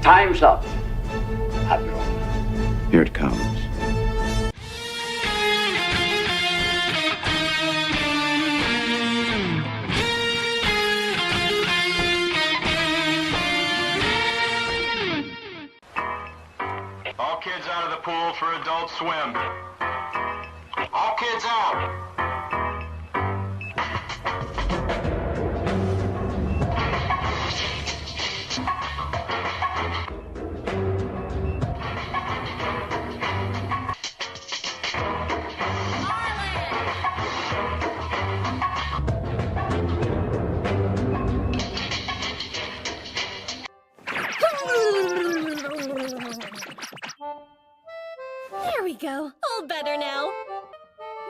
Time's up, Admiral. Here it comes. All kids out of the pool for Adult Swim. All kids out. There we go. All better now.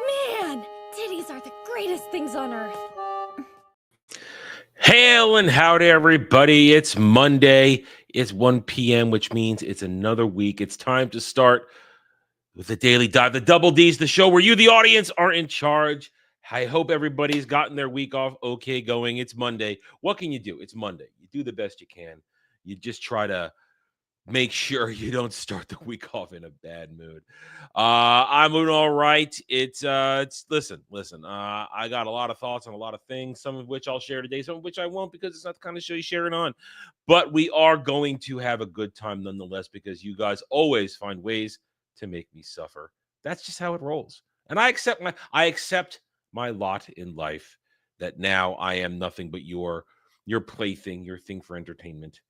Man, titties are the greatest things on earth. Hail and howdy, everybody. It's Monday. It's 1 p.m., which means it's another week. It's time to start with the Daily Dive, the Double D's, the show where you, the audience, are in charge. I hope everybody's gotten their week off okay going. It's Monday. What can you do? It's Monday. You do the best you can. You just try to make sure you don't start the week off in a bad mood. I'm doing all right. Listen. I got a lot of thoughts on a lot of things, some of which I'll share today, some of which I won't because it's not the kind of show you share it on. But we are going to have a good time nonetheless because you guys always find ways to make me suffer. That's just how it rolls. And I accept my lot in life that now I am nothing but your plaything, your thing for entertainment,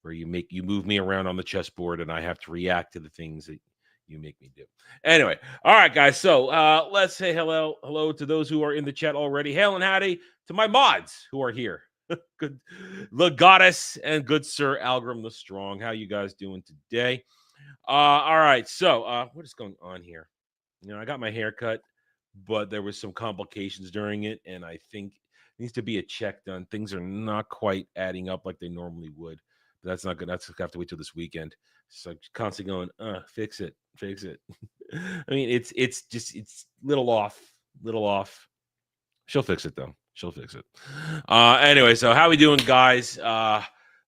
where you move me around on the chessboard and I have to react to the things that you make me do. Anyway, all right, guys. So let's say hello to those who are in the chat already. Hail and howdy to my mods who are here. Good, the goddess and good Sir Algrim the Strong. How you guys doing today? All right. So what is going on here? I got my hair cut, but there was some complications during it, and I think it needs to be a check done. Things are not quite adding up like they normally would. But that's not good. That's gonna have to wait till this weekend. So constantly going, fix it. I mean, it's little off. She'll fix it though. She'll fix it. Anyway, so how we doing, guys?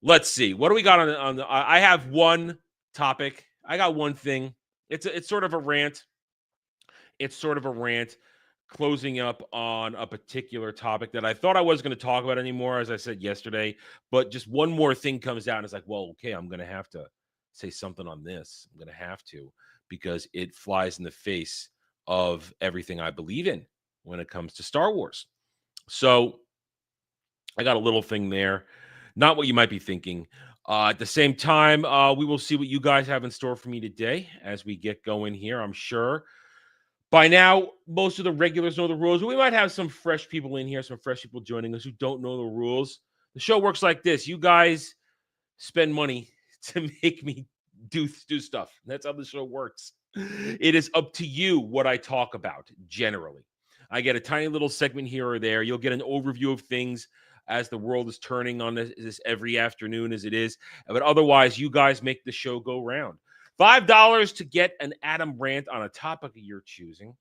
Let's see. What do we got on the I have one topic. I got one thing. It's sort of a rant. Closing up on a particular topic that I thought I wasn't going to talk about anymore, as I said yesterday, but just one more thing comes out and it's like, well, okay, I'm going to have to say something on this. I'm going to have to, because it flies in the face of everything I believe in when it comes to Star Wars. So I got a little thing there, not what you might be thinking. At the same time, we will see what you guys have in store for me today as we get going here. I'm sure by now, most of the regulars know the rules, but we might have some fresh people in here, some fresh people joining us who don't know the rules. The show works like this. You guys spend money to make me do stuff. That's how the show works. It is up to you what I talk about, generally. I get a tiny little segment here or there. You'll get an overview of things as the world is turning on this every afternoon as it is. But otherwise, you guys make the show go round. $5 to get an Adam rant on a topic of your choosing.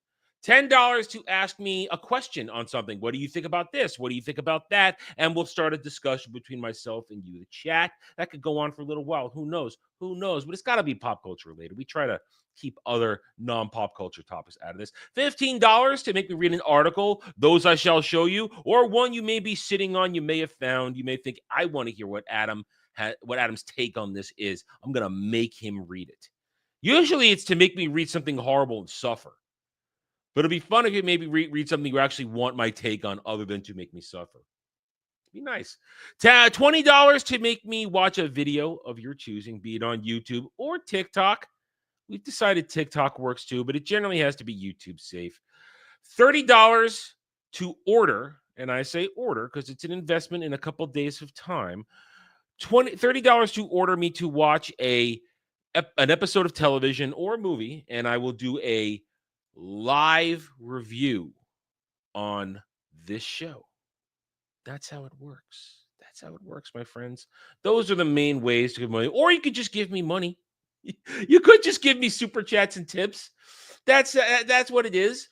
$10 to ask me a question on something. What do you think about this? What do you think about that? And we'll start a discussion between myself and you, the chat. That could go on for a little while. Who knows? But it's got to be pop culture related. We try to keep other non-pop culture topics out of this. $15 to make me read an article. Those I shall show you. Or one you may be sitting on, you may have found. You may think, I want to hear what Adam's take on this is. I'm going to make him read it. Usually it's to make me read something horrible and suffer. But it'd be fun if you maybe read something you actually want my take on other than to make me suffer. Be nice. $20 to make me watch a video of your choosing, be it on YouTube or TikTok. We've decided TikTok works too, but it generally has to be YouTube safe. $30 to order, and I say order because it's an investment in a couple of days of time. $30 to order me to watch an episode of television or a movie, and I will do a live review on this show. That's how it works. My friends. Those are the main ways to give money. Or you could just give me money. You could just give me super chats and tips. That's what it is.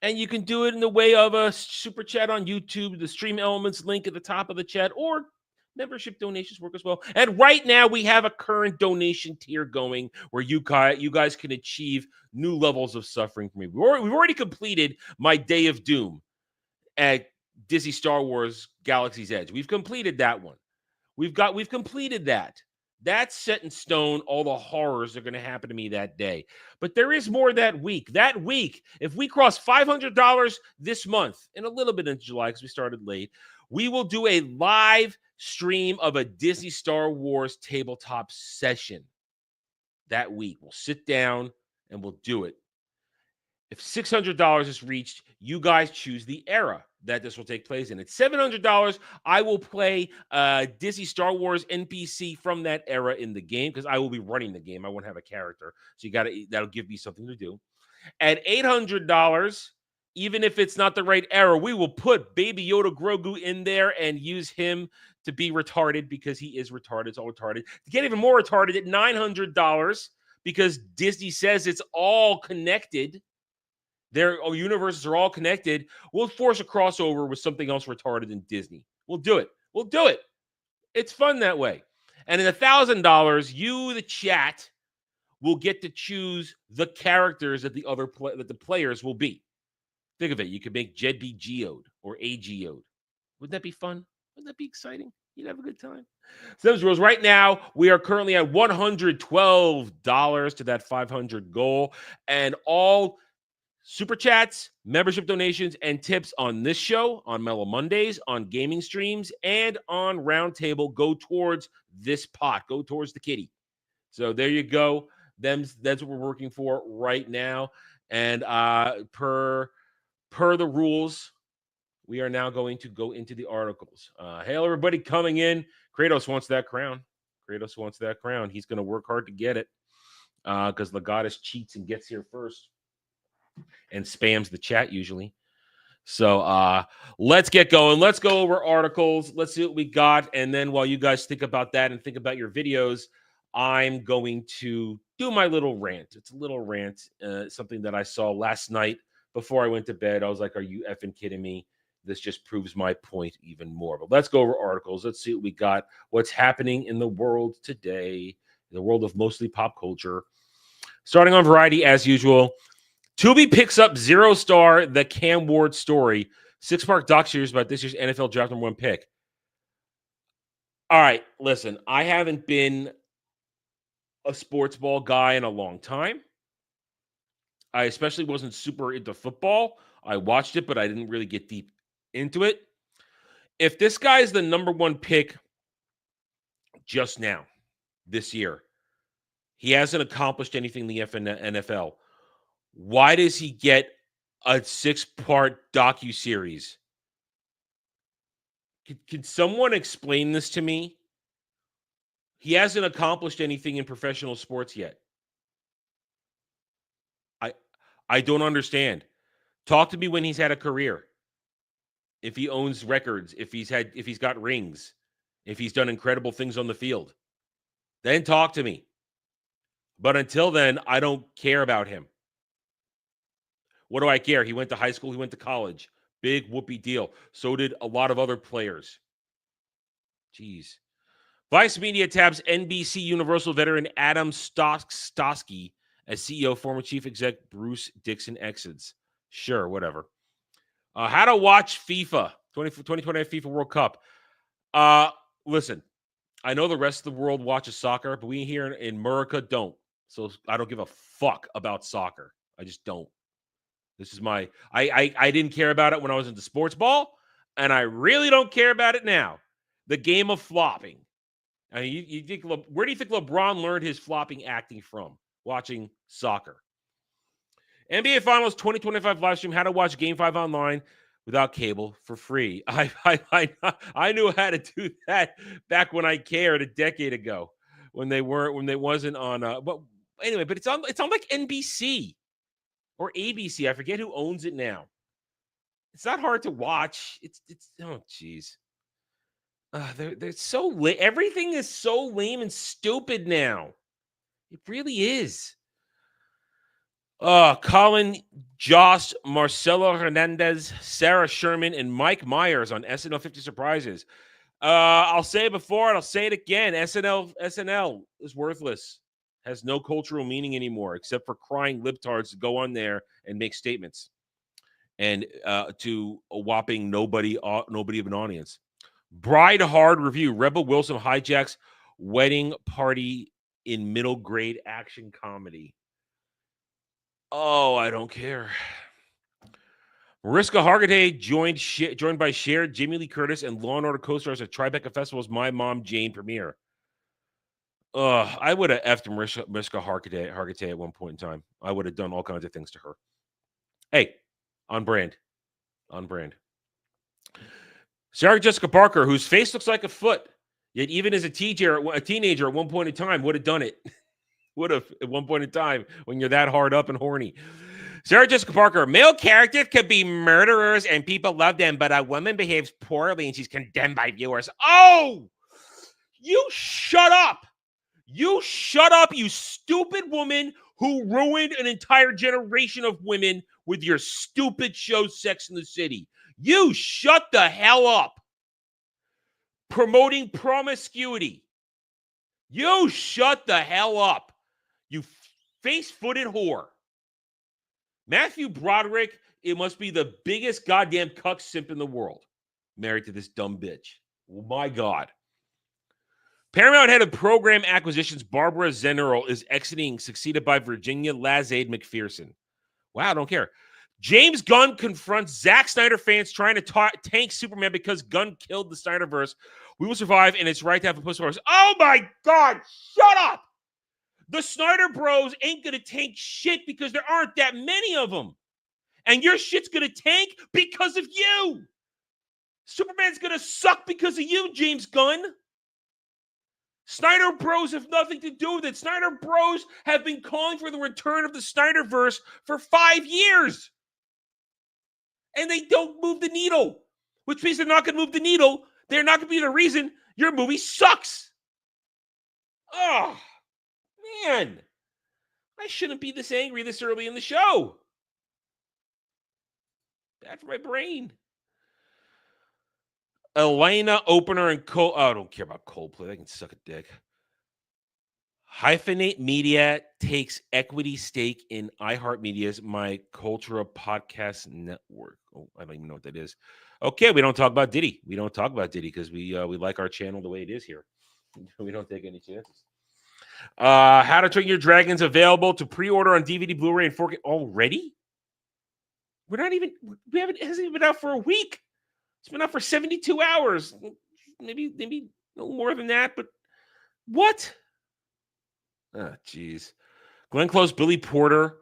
And you can do it in the way of a super chat on YouTube, the Stream Elements link at the top of the chat, or membership donations work as well. And right now we have a current donation tier going where you guys can achieve new levels of suffering from me. We've already completed my Day of Doom at Disney Star Wars Galaxy's Edge. We've completed that one. We've completed that. That's set in stone. All the horrors are going to happen to me that day. But there is more that week. That week, if we cross $500 this month and a little bit in July because we started late, we will do a live stream of a Disney Star Wars tabletop session that week. We'll sit down and we'll do it. If $600 is reached, you guys choose the era that this will take place in. At $700, I will play Disney Star Wars NPC from that era in the game because I will be running the game. I won't have a character. So that'll give me something to do. At $800, even if it's not the right era, we will put Baby Yoda Grogu in there and use him to be retarded because he is retarded. It's all retarded. To get even more retarded at $900 because Disney says it's all connected. Their universes are all connected. We'll force a crossover with something else retarded in Disney. We'll do it. We'll do it. It's fun that way. And at $1,000, you, the chat, will get to choose the characters that the players will be. Think of it. You could make Jed be Geode or a Geode. Wouldn't that be fun? Wouldn't that be exciting? You'd have a good time. So those rules. Right now, we are currently at $112 to that 500 goal. And all super chats, membership donations, and tips on this show, on Mellow Mondays, on gaming streams, and on Roundtable go towards this pot, go towards the kitty. So there you go. That's what we're working for right now. And per the rules, we are now going to go into the articles. Hail, everybody coming in. Kratos wants that crown. He's going to work hard to get it because Legatus cheats and gets here first and spams the chat usually. So let's get going. Let's go over articles. Let's see what we got. And then while you guys think about that and think about your videos, I'm going to do my little rant. It's a little rant, something that I saw last night before I went to bed. I was like, are you effing kidding me? This just proves my point even more. But let's go over articles. Let's see what we got. What's happening in the world today, in the world of mostly pop culture. Starting on Variety, as usual. Tubi picks up Zero Star, the Cam Ward story. 6-part doc-series about this year's NFL Draft #1 pick. All right, listen. I haven't been a sports ball guy in a long time. I especially wasn't super into football. I watched it, but I didn't really get deep into it. If this guy is the #1 pick just now, this year, he hasn't accomplished anything in the NFL. Why does he get a 6-part docuseries? Can someone explain this to me? He hasn't accomplished anything in professional sports yet. I don't understand. Talk to me when he's had a career. If he owns records, if he's got rings, if he's done incredible things on the field, then talk to me. But until then, I don't care about him. What do I care? He went to high school. He went to college. Big whoopee deal. So did a lot of other players. Jeez. Vice Media taps NBC Universal veteran Adam Stosky as CEO, former chief exec Bruce Dixon exits. Sure, whatever. How to watch FIFA, 2020 FIFA World Cup. Listen, I know the rest of the world watches soccer, but we here in America don't. So I don't give a fuck about soccer. I just don't. This is my, I didn't care about it when I was into sports ball, and I really don't care about it now. The game of flopping. I mean, you think, where do you think LeBron learned his flopping acting from? Watching soccer. NBA Finals 2025 live stream, how to watch Game 5 online without cable for free. I knew how to do that back when I cared a decade ago when they wasn't on, but anyway, but it's on like NBC. Or ABC. I forget who owns it now. It's not hard to watch. It's oh jeez. They're so lame. Everything is so lame and stupid now. It really is. Colin Jost, Marcelo Hernandez, Sarah Sherman, and Mike Myers on SNL 50 Surprises. I'll say it before and I'll say it again. SNL is worthless. Has no cultural meaning anymore, except for crying libtards to go on there and make statements, and to a whopping nobody of an audience. Bride Hard review: Rebel Wilson hijacks wedding party in middle grade action comedy. Oh, I don't care. Mariska Hargitay joined by Cher, Jamie Lee Curtis, and Law & Order co-stars at Tribeca Festival's My Mom Jane premiere. I would have effed Mariska Hargitay at one point in time. I would have done all kinds of things to her. Hey, on brand. Sarah Jessica Parker, whose face looks like a foot, yet even as a teenager at one point in time would have done it. Would have at one point in time when you're that hard up and horny. Sarah Jessica Parker, male characters could be murderers and people love them, but a woman behaves poorly and she's condemned by viewers. Oh, you shut up. You shut up, you stupid woman who ruined an entire generation of women with your stupid show Sex in the City. You shut the hell up. Promoting promiscuity. You shut the hell up. You face-footed whore. Matthew Broderick, it must be the biggest goddamn cuck simp in the world. Married to this dumb bitch. Oh my God. Paramount head of program acquisitions Barbara Zenerl is exiting, succeeded by Virginia Lazade McPherson. Wow, I don't care. James Gunn confronts Zack Snyder fans trying to tank Superman because Gunn killed the Snyderverse. We will survive, and it's right to have a post-mortem. Oh my God, shut up! The Snyder Bros ain't going to tank shit because there aren't that many of them. And your shit's going to tank because of you. Superman's going to suck because of you, James Gunn. Snyder Bros have nothing to do with it. Snyder Bros have been calling for the return of the Snyderverse for 5 years. And they don't move the needle, which means they're not going to move the needle. They're not going to be the reason your movie sucks. Oh. Man, I shouldn't be this angry this early in the show. Bad for my brain. Elena opener and Oh, I don't care about Coldplay. They can suck a dick. Hyphenate Media takes equity stake in iHeartMedia's My Cultura podcast network. Oh, I don't even know what that is. Okay, we don't talk about Diddy. We don't talk about Diddy because we like our channel the way it is here. We don't take any chances. How to Train Your Dragons available to pre-order on DVD, Blu-ray, and 4K already? It hasn't even been out for a week. It's been out for 72 hours. Maybe no more than that, but what? Oh, jeez. Glenn Close, Billy Porter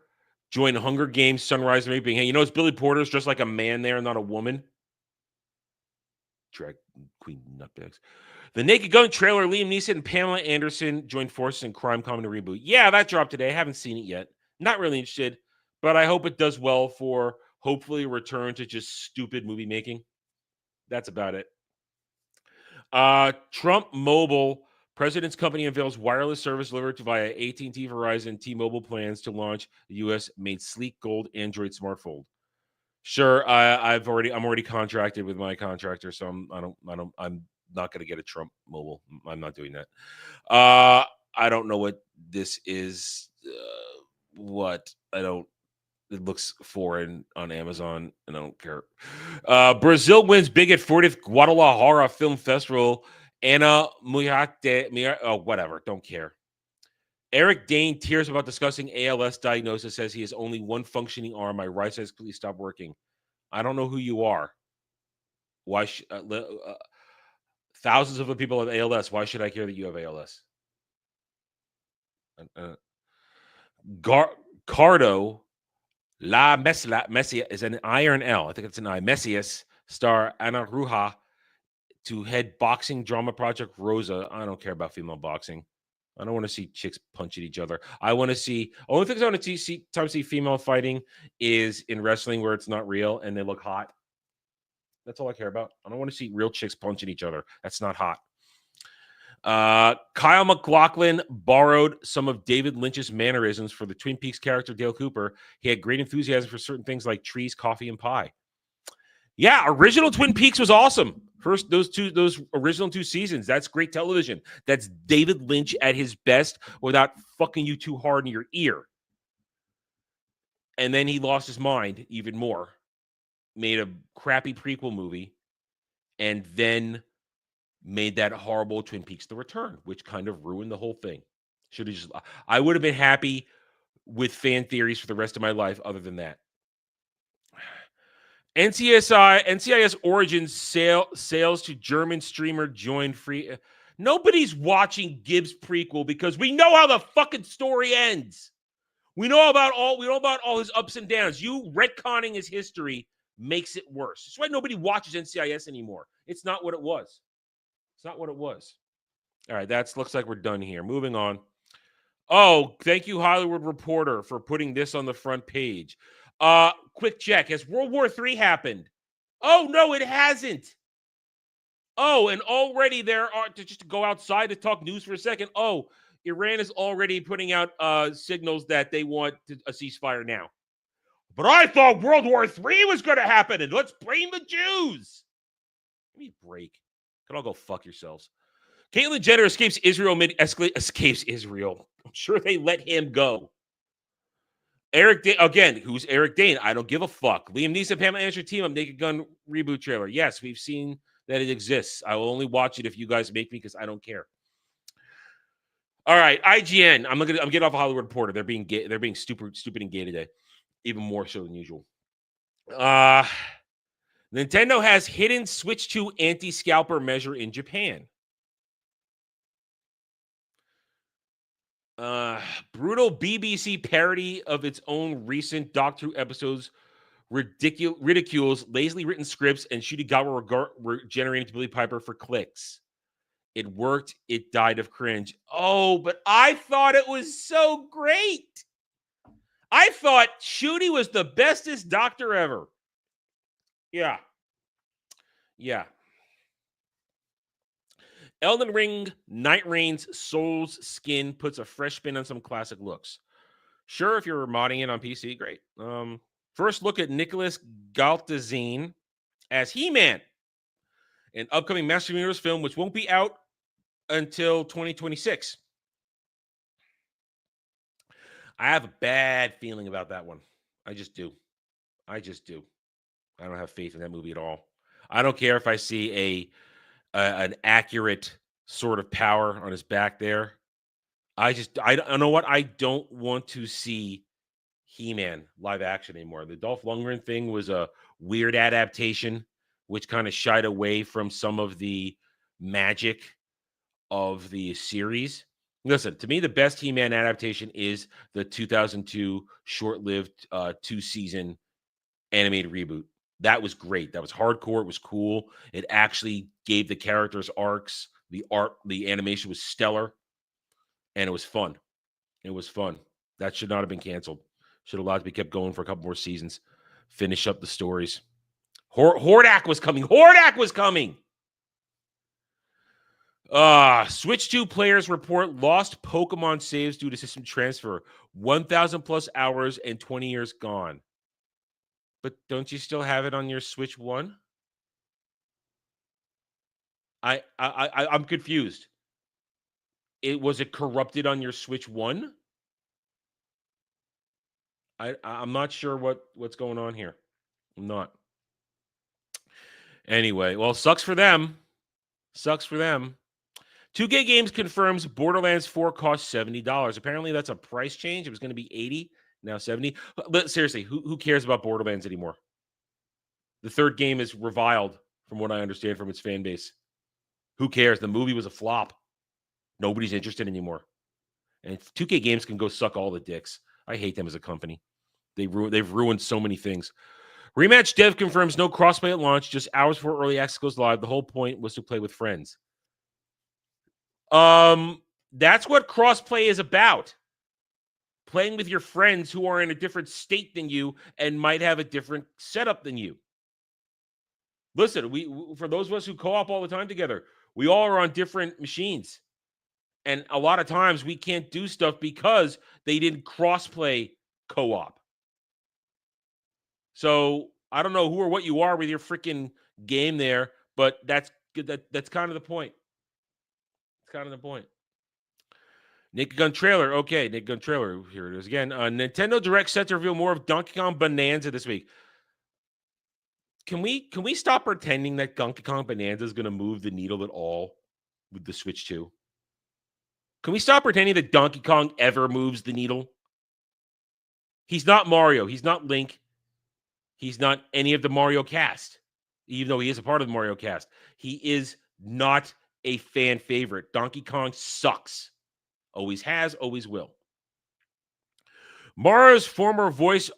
joined Hunger Games Sunrise Raping. Hey, it's Billy Porter's dressed like a man there, not a woman. Drag queen nutbags. The Naked Gun trailer, Liam Neeson and Pamela Anderson joined forces in crime comedy reboot. Yeah, that dropped today. I haven't seen it yet. Not really interested, but I hope it does well for hopefully a return to just stupid movie making. That's about it. Trump Mobile, President's company unveils wireless service delivered via AT&T, Verizon, T-Mobile plans to launch the U.S.-made sleek gold Android smartphone. Sure, I'm already contracted with my contractor, so I'm not going to get a Trump Mobile. I'm not doing that. I don't know what this is. It looks foreign on Amazon, and I don't care. Brazil wins big at 40th Guadalajara Film Festival. Ana Muyate, whatever, don't care. Eric Dane tears about discussing ALS diagnosis, says he has only one functioning arm. My right side has completely stopped working. I don't know who you are. Why thousands of people have ALS. Why should I care that you have ALS? Cardo La Messia is an I or an L. I think it's an I. Messias star Ana Ruja to head boxing drama project Rosa. I don't care about female boxing. I don't want to see chicks punch at each other. I want to see only things I want to see female fighting is in wrestling where it's not real and they look hot. That's all I care about. I don't want to see real chicks punching each other. That's not hot. Kyle MacLachlan borrowed some of David Lynch's mannerisms for the Twin Peaks character Dale Cooper. He had great enthusiasm for certain things like trees, coffee, and pie. Yeah, original Twin Peaks was awesome. Those original 2 seasons, that's great television. That's David Lynch at his best without fucking you too hard in your ear. And then he lost his mind even more, made a crappy prequel movie, and then made that horrible Twin Peaks: The Return, which kind of ruined the whole thing. I would have been happy with fan theories for the rest of my life other than that. NCIS Origins sales to German streamer joined free. Nobody's watching Gibbs prequel because we know how the fucking story ends. We know about all his ups and downs. You retconning his history makes it worse. That's why nobody watches NCIS anymore. It's not what it was. It's not what it was. All right, looks like we're done here. Moving on. Oh, thank you, Hollywood Reporter, for putting this on the front page. Quick check. Has World War III happened? Oh, no, it hasn't. Oh, and already there are, just to go outside to talk news for a second. Oh, Iran is already putting out signals that they want a ceasefire now. But I thought World War III was going to happen, and let's blame the Jews. Give me a break. Can all go fuck yourselves. Caitlyn Jenner escapes Israel escapes Israel. I'm sure they let him go. Eric Dane, again, who's Eric Dane? I don't give a fuck. Liam Neeson, Pamela Anderson team up Naked Gun reboot trailer. Yes, we've seen that it exists. I will only watch it if you guys make me because I don't care. All right, IGN. I'm getting off a Hollywood Reporter. They're being gay. They're being stupid and gay today, even more so than usual. Nintendo has hidden Switch 2 anti-scalper measure in Japan. Brutal BBC parody of its own recent Doctor Who episodes ridicules lazily written scripts and Shudigawa were generating to Billy Piper for clicks. It worked. It died of cringe. Oh, but I thought it was so great. I thought Shooty was the bestest doctor ever. Yeah. Elden Ring, Night Rain's Soul's Skin puts a fresh spin on some classic looks. Sure, if you're modding it on PC, great. First look at Nicholas Galtazine as He-Man, an upcoming Master Universe film which won't be out until 2026. I have a bad feeling about that one. I just do. I don't have faith in that movie at all. I don't care if I see an accurate sort of power on his back there. I know what? I don't want to see He-Man live action anymore. The Dolph Lundgren thing was a weird adaptation, which kind of shied away from some of the magic of the series. Listen, to me, the best He-Man adaptation is the 2002 short-lived 2-season animated reboot. That was great. That was hardcore. It was cool. It actually gave the characters arcs. The animation was stellar, and it was fun. That should not have been canceled. Should have allowed to be kept going for a couple more seasons. Finish up the stories. Hordak was coming. Switch 2 players report lost Pokemon saves due to system transfer. 1,000 plus hours and 20 years gone. But don't you still have it on your Switch 1? I'm confused. Was it corrupted on your Switch 1? I'm not sure what's going on here. I'm not. Anyway, well, sucks for them. 2K Games confirms Borderlands 4 costs $70. Apparently, that's a price change. It was going to be $80, now $70. But seriously, who cares about Borderlands anymore? The third game is reviled, from what I understand from its fan base. Who cares? The movie was a flop. Nobody's interested anymore. And 2K Games can go suck all the dicks. I hate them as a company. They've ruined so many things. Rematch Dev confirms no crossplay at launch, just hours before early access goes live. The whole point was to play with friends. That's what crossplay is about. Playing with your friends who are in a different state than you and might have a different setup than you. Listen, for those of us who co-op all the time together, we all are on different machines. And a lot of times we can't do stuff because they didn't crossplay co-op. So I don't know who or what you are with your freaking game there, But that's good. That's kind of the point. It's kind of the point. Naked Gun trailer. Okay, Naked Gun trailer. Here it is again. Nintendo Direct set to reveal more of Donkey Kong Bonanza this week. Can we stop pretending that Donkey Kong Bonanza is going to move the needle at all with the Switch 2? Can we stop pretending that Donkey Kong ever moves the needle? He's not Mario. He's not Link. He's not any of the Mario cast, even though he is a part of the Mario cast. He is not a fan favorite. Donkey Kong sucks. Always has, always will. Mario's former voice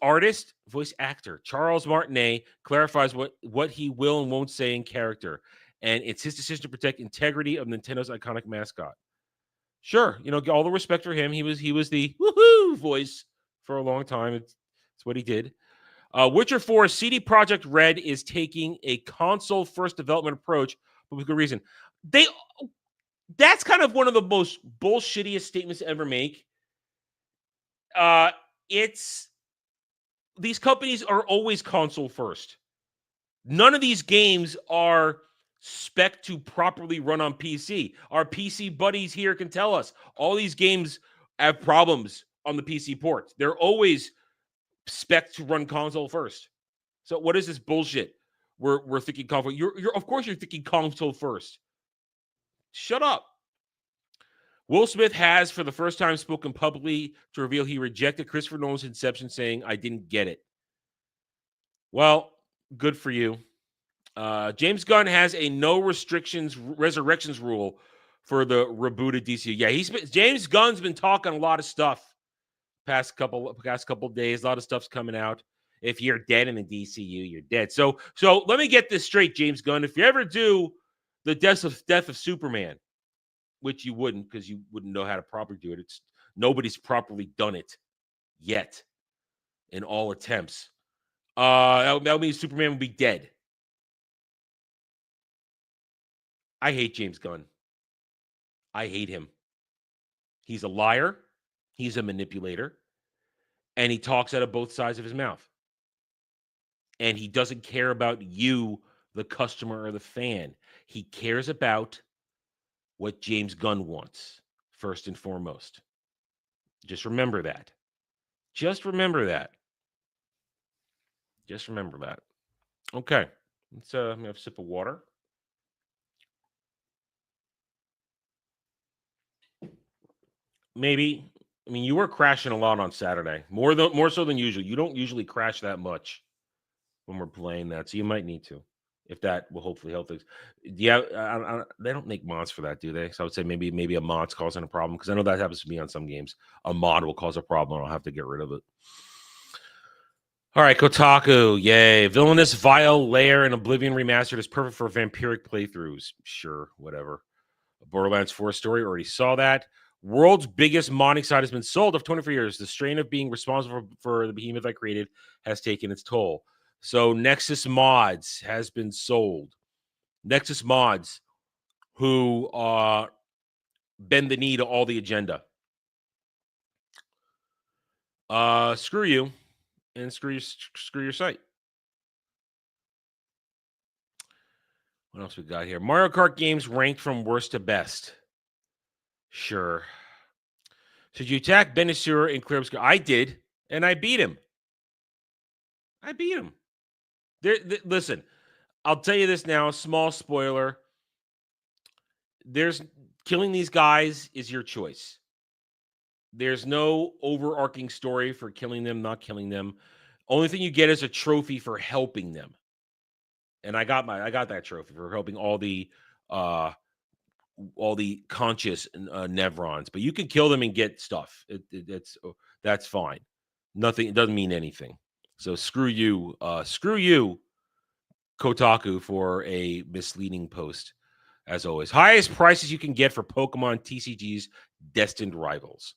actor, Charles Martinet, clarifies what he will and won't say in character. And it's his decision to protect integrity of Nintendo's iconic mascot. Sure, all the respect for him. He was the woohoo voice for a long time. It's what he did. Witcher 4 CD Projekt Red is taking a console-first development approach, but with good reason. That's kind of one of the most bullshittiest statements to ever make. These companies are always console first. None of these games are spec to properly run on PC. Our PC buddies here can tell us all these games have problems on the PC port. They're always spec to run console first. So what is this bullshit? We're thinking console. You're of course you're thinking console first. Shut up. Will Smith has, for the first time, spoken publicly to reveal he rejected Christopher Nolan's Inception, saying, "I didn't get it." Well, good for you. James Gunn has a no resurrections rule for the rebooted DCU. Yeah, James Gunn's been talking a lot of stuff past couple days. A lot of stuff's coming out. If you're dead in the DCU, you're dead. So let me get this straight, James Gunn. If you ever do the death of Superman, which you wouldn't because you wouldn't know how to properly do it. Nobody's properly done it yet in all attempts. That means Superman would be dead. I hate James Gunn. I hate him. He's a liar. He's a manipulator. And he talks out of both sides of his mouth. And he doesn't care about you, the customer or the fan. He cares about what James Gunn wants, first and foremost. Just remember that. Just remember that. Okay. Let's have a sip of water. Maybe. I mean, you were crashing a lot on Saturday. More so than usual. You don't usually crash that much when we're playing that, so you might need to. If that will hopefully help things. Yeah, they don't make mods for that, do they? So I would say maybe a mod's causing a problem, because I know that happens to me on some games. A mod will cause a problem, and I'll have to get rid of it. All right, Kotaku, yay. Villainous Vile Lair and Oblivion Remastered is perfect for vampiric playthroughs. Sure, whatever. Borderlands 4 story, already saw that. World's biggest modding site has been sold of 24 years. The strain of being responsible for the behemoth I created has taken its toll. So Nexus Mods has been sold. Nexus Mods, who bend the knee to all the agenda. Screw you, and screw your site. What else we got here? Mario Kart games ranked from worst to best. Sure. Should you attack Benisur and clear up? I did, and I beat him. Listen, I'll tell you this now, small spoiler. Killing these guys is your choice. There's no overarching story for killing them, not killing them. Only thing you get is a trophy for helping them. And I got that trophy for helping all the conscious Nevrons. But you can kill them and get stuff. That's fine. Nothing. It doesn't mean anything. So screw you, Kotaku, for a misleading post, as always. Highest prices you can get for Pokemon TCG's destined rivals.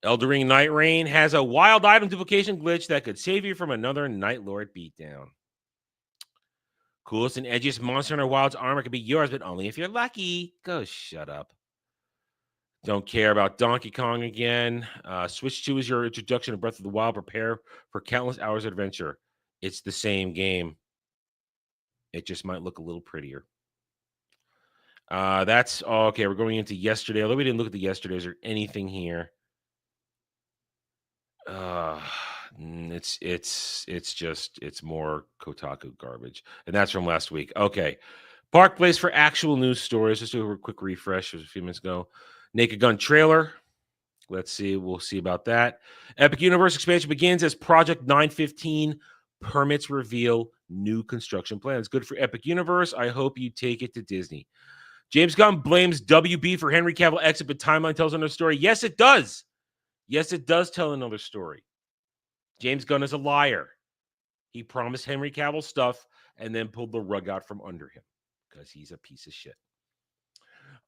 Elden Ring Night Rain has a wild item duplication glitch that could save you from another Night Lord beatdown. Coolest and edgiest monster in our Wild's armor could be yours, but only if you're lucky. Go shut up. Don't care about Donkey Kong again. Switch 2 is your introduction to Breath of the Wild. Prepare for countless hours of adventure. It's the same game. It just might look a little prettier. That's okay. We're going into yesterday. Although we didn't look at the yesterday, is there anything here? It's more Kotaku garbage, and that's from last week. Okay, Park Place for actual news stories. Just do a quick refresh. It was a few minutes ago. Naked Gun trailer. Let's see. We'll see about that. Epic Universe expansion begins as Project 915 permits reveal new construction plans. Good for Epic Universe. I hope you take it to Disney. James Gunn blames WB for Henry Cavill exit, but timeline tells another story. Yes, it does. Yes, it does tell another story. James Gunn is a liar. He promised Henry Cavill stuff and then pulled the rug out from under him because he's a piece of shit.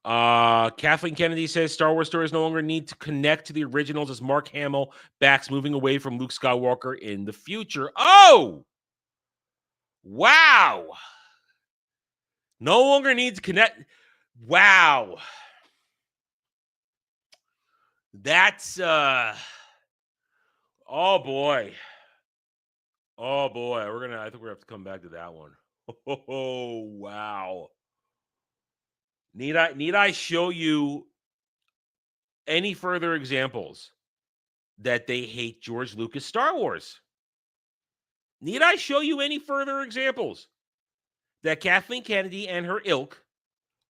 Kathleen Kennedy says Star Wars stories no longer need to connect to the originals as Mark Hamill backs moving away from Luke Skywalker in the future. Oh! Wow! No longer need to connect. Wow. That's oh boy. Oh boy. I think we're gonna have to come back to that one. Oh wow. Need I show you any further examples that they hate George Lucas Star Wars? Need I show you any further examples that Kathleen Kennedy and her ilk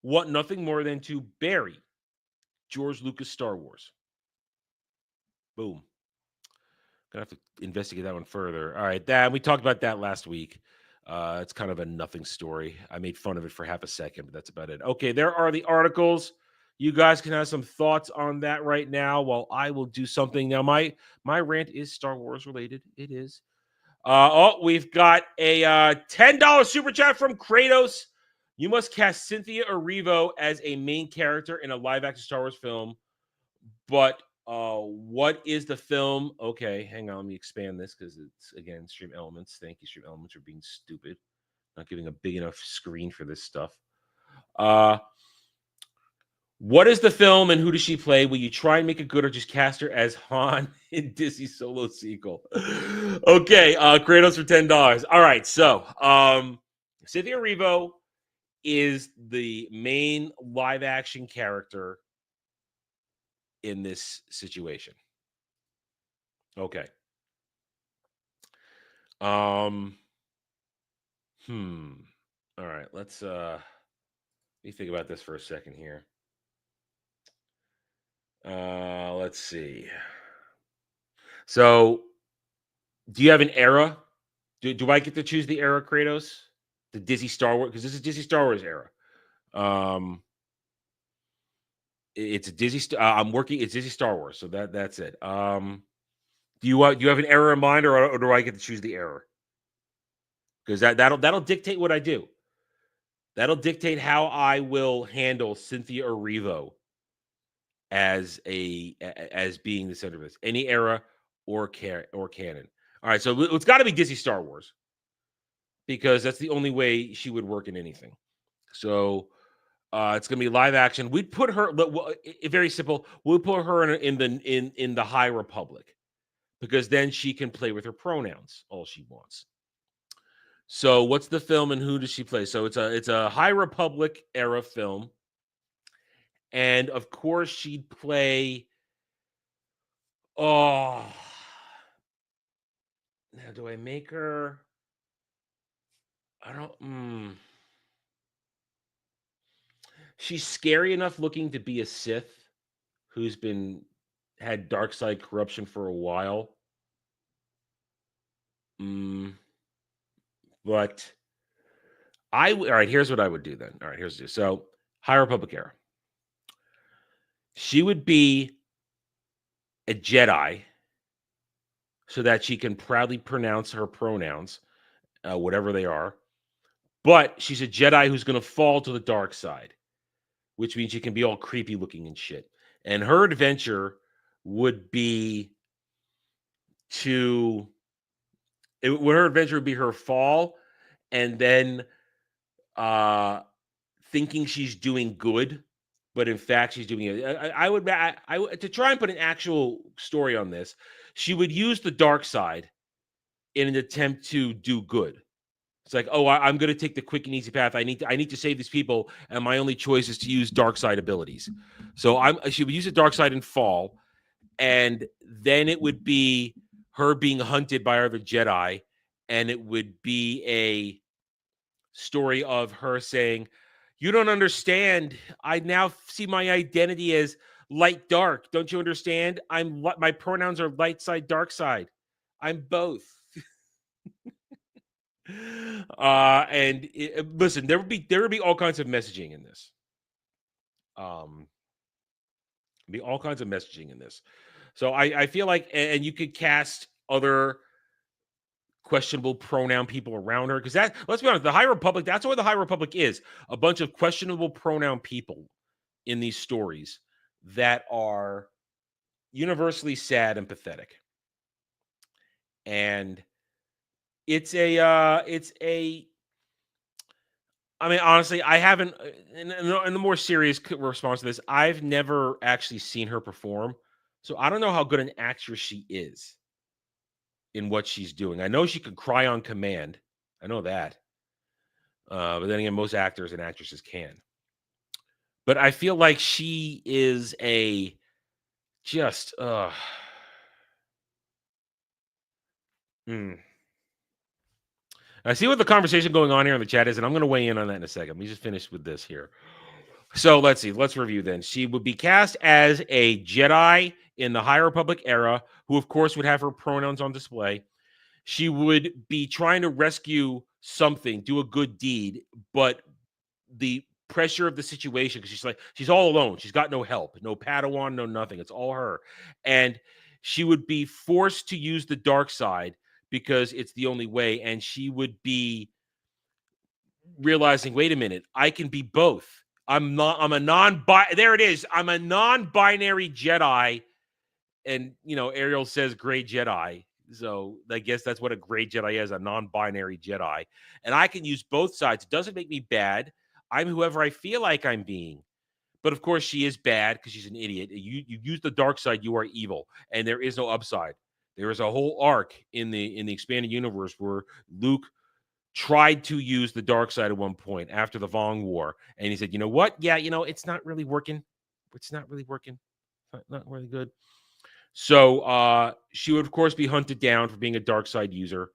want nothing more than to bury George Lucas Star Wars? Boom. Gonna have to investigate that one further. All right, we talked about that last week. It's kind of a nothing story. I made fun of it for half a second, but that's about it. Okay, there are the articles. You guys can have some thoughts on that right now while I will do something. Now, my rant is Star Wars related. It is. We've got a $10 super chat from Kratos. You must cast Cynthia Erivo as a main character in a live-action Star Wars film. But what is the film? Okay, hang on. Let me expand this because it's, again, Stream Elements. Thank you, Stream Elements, for being stupid. Not giving a big enough screen for this stuff. What is the film and who does she play? Will you try and make it good or just cast her as Han in Disney Solo sequel? Okay, Kratos for $10. All right, so Cynthia Erivo is the main live-action character in this situation. Okay. All right, let's let me think about this for a second here. Let's see. So, do you have an era? Do I get to choose the era, Kratos? The Disney Star Wars, because this is Disney Star Wars era. It's a Disney. I'm working. It's Disney Star Wars, so that's it. Do you have an era in mind, or do I get to choose the era? Because that'll dictate what I do. That'll dictate how I will handle Cynthia Erivo as being the center of this. Any era or canon. All right, so it's got to be Disney Star Wars because that's the only way she would work in anything. So it's gonna be live action. We'd put her very simple. We'll put her in the High Republic because then she can play with her pronouns all she wants. So what's the film and who does she play? So it's a High Republic era film. And of course she'd play. Oh, now do I make her? I don't. She's scary enough looking to be a Sith who's had dark side corruption for a while. But all right, here's what I would do then. All right, so High Republic era. She would be a Jedi so that she can proudly pronounce her pronouns, whatever they are. But she's a Jedi who's going to fall to the dark side, which means she can be all creepy looking and shit. And her adventure would be her fall and then thinking she's doing good, but in fact she's doing it. I would to try and put an actual story on this, she would use the dark side in an attempt to do good. It's like, oh, I'm going to take the quick and easy path. I need to save these people, and my only choice is to use dark side abilities. So she would use the dark side and fall, and then it would be her being hunted by other Jedi, and it would be a story of her saying, "You don't understand. I now see my identity as light dark. Don't you understand? My pronouns are light side, dark side. I'm both." Listen, there would be all kinds of messaging in this. Be all kinds of messaging in this. So I feel like, and you could cast other questionable pronoun people around her, because that, let's be honest, the High Republic, that's what the High Republic is, a bunch of questionable pronoun people in these stories that are universally sad and pathetic. And it's a I mean, honestly, I haven't, in the more serious response to this, I've never actually seen her perform. So I don't know how good an actress she is in what she's doing. I know she could cry on command. I know that. But then again, most actors and actresses can. But I feel like she is a just, I see what the conversation going on here in the chat is, and I'm going to weigh in on that in a second. Let me just finish with this here. So let's see. Let's review then. She would be cast as a Jedi in the High Republic era, who, of course, would have her pronouns on display. She would be trying to rescue something, do a good deed, but the pressure of the situation, because she's all alone. She's got no help, no Padawan, no nothing. It's all her. And she would be forced to use the dark side because it's the only way. And she would be realizing, wait a minute, I can be both. There it is. I'm a non-binary Jedi. And, Ariel says gray Jedi. So I guess that's what a gray Jedi is, a non-binary Jedi. And I can use both sides. It doesn't make me bad. I'm whoever I feel like I'm being. But of course, she is bad because she's an idiot. You use the dark side, you are evil. And there is no upside. There is a whole arc in the expanded universe where Luke tried to use the dark side at one point after the Vong War. And he said, you know what? Yeah, it's not really working. It's not really working. Not really good. So she would, of course, be hunted down for being a dark side user,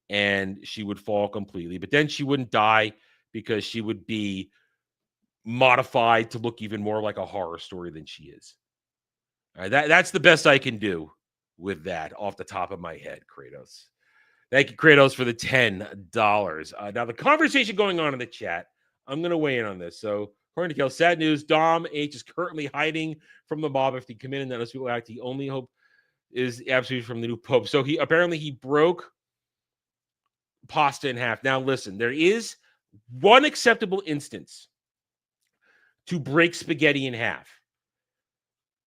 and she would fall completely. But then she wouldn't die because she would be modified to look even more like a horror story than she is. All right, that's the best I can do with that off the top of my head, Kratos. Thank you, Kratos, for the $10. Now, the conversation going on in the chat, I'm going to weigh in on this. So, according to Kel, sad news, Dom H is currently hiding from the mob. If he come in and those people act, the only hope is absolutely from the new pope. So, he broke pasta in half. Now, listen, there is one acceptable instance to break spaghetti in half.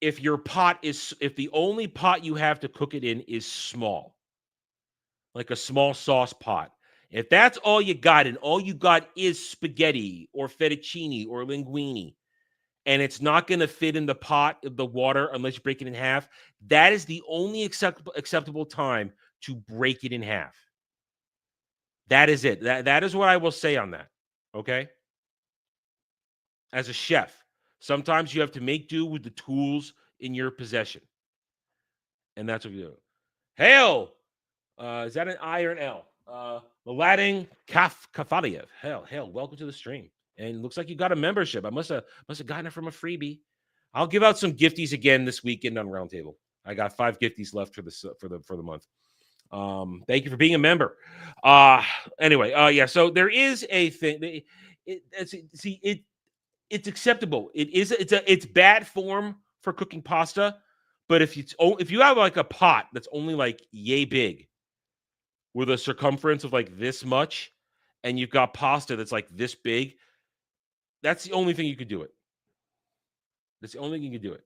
If the only pot you have to cook it in is small, like a small sauce pot. If that's all you got, and all you got is spaghetti or fettuccine or linguine, and it's not going to fit in the pot of the water unless you break it in half, that is the only acceptable time to break it in half. That is it. That is what I will say on that. Okay? As a chef, sometimes you have to make do with the tools in your possession. And that's what you do. Hail! Is that an I or an L? Laladin Kafaliev. Hell, welcome to the stream. And looks like you got a membership. I must have gotten it from a freebie. I'll give out some gifties again this weekend on Roundtable. I got 5 gifties left for the month. Thank you for being a member. Yeah. So there is a thing. It's acceptable. It's bad form for cooking pasta, but if you have like a pot that's only like yay big, with a circumference of like this much, and you've got pasta that's like this big, that's the only thing you could do it. That's the only thing you can do it.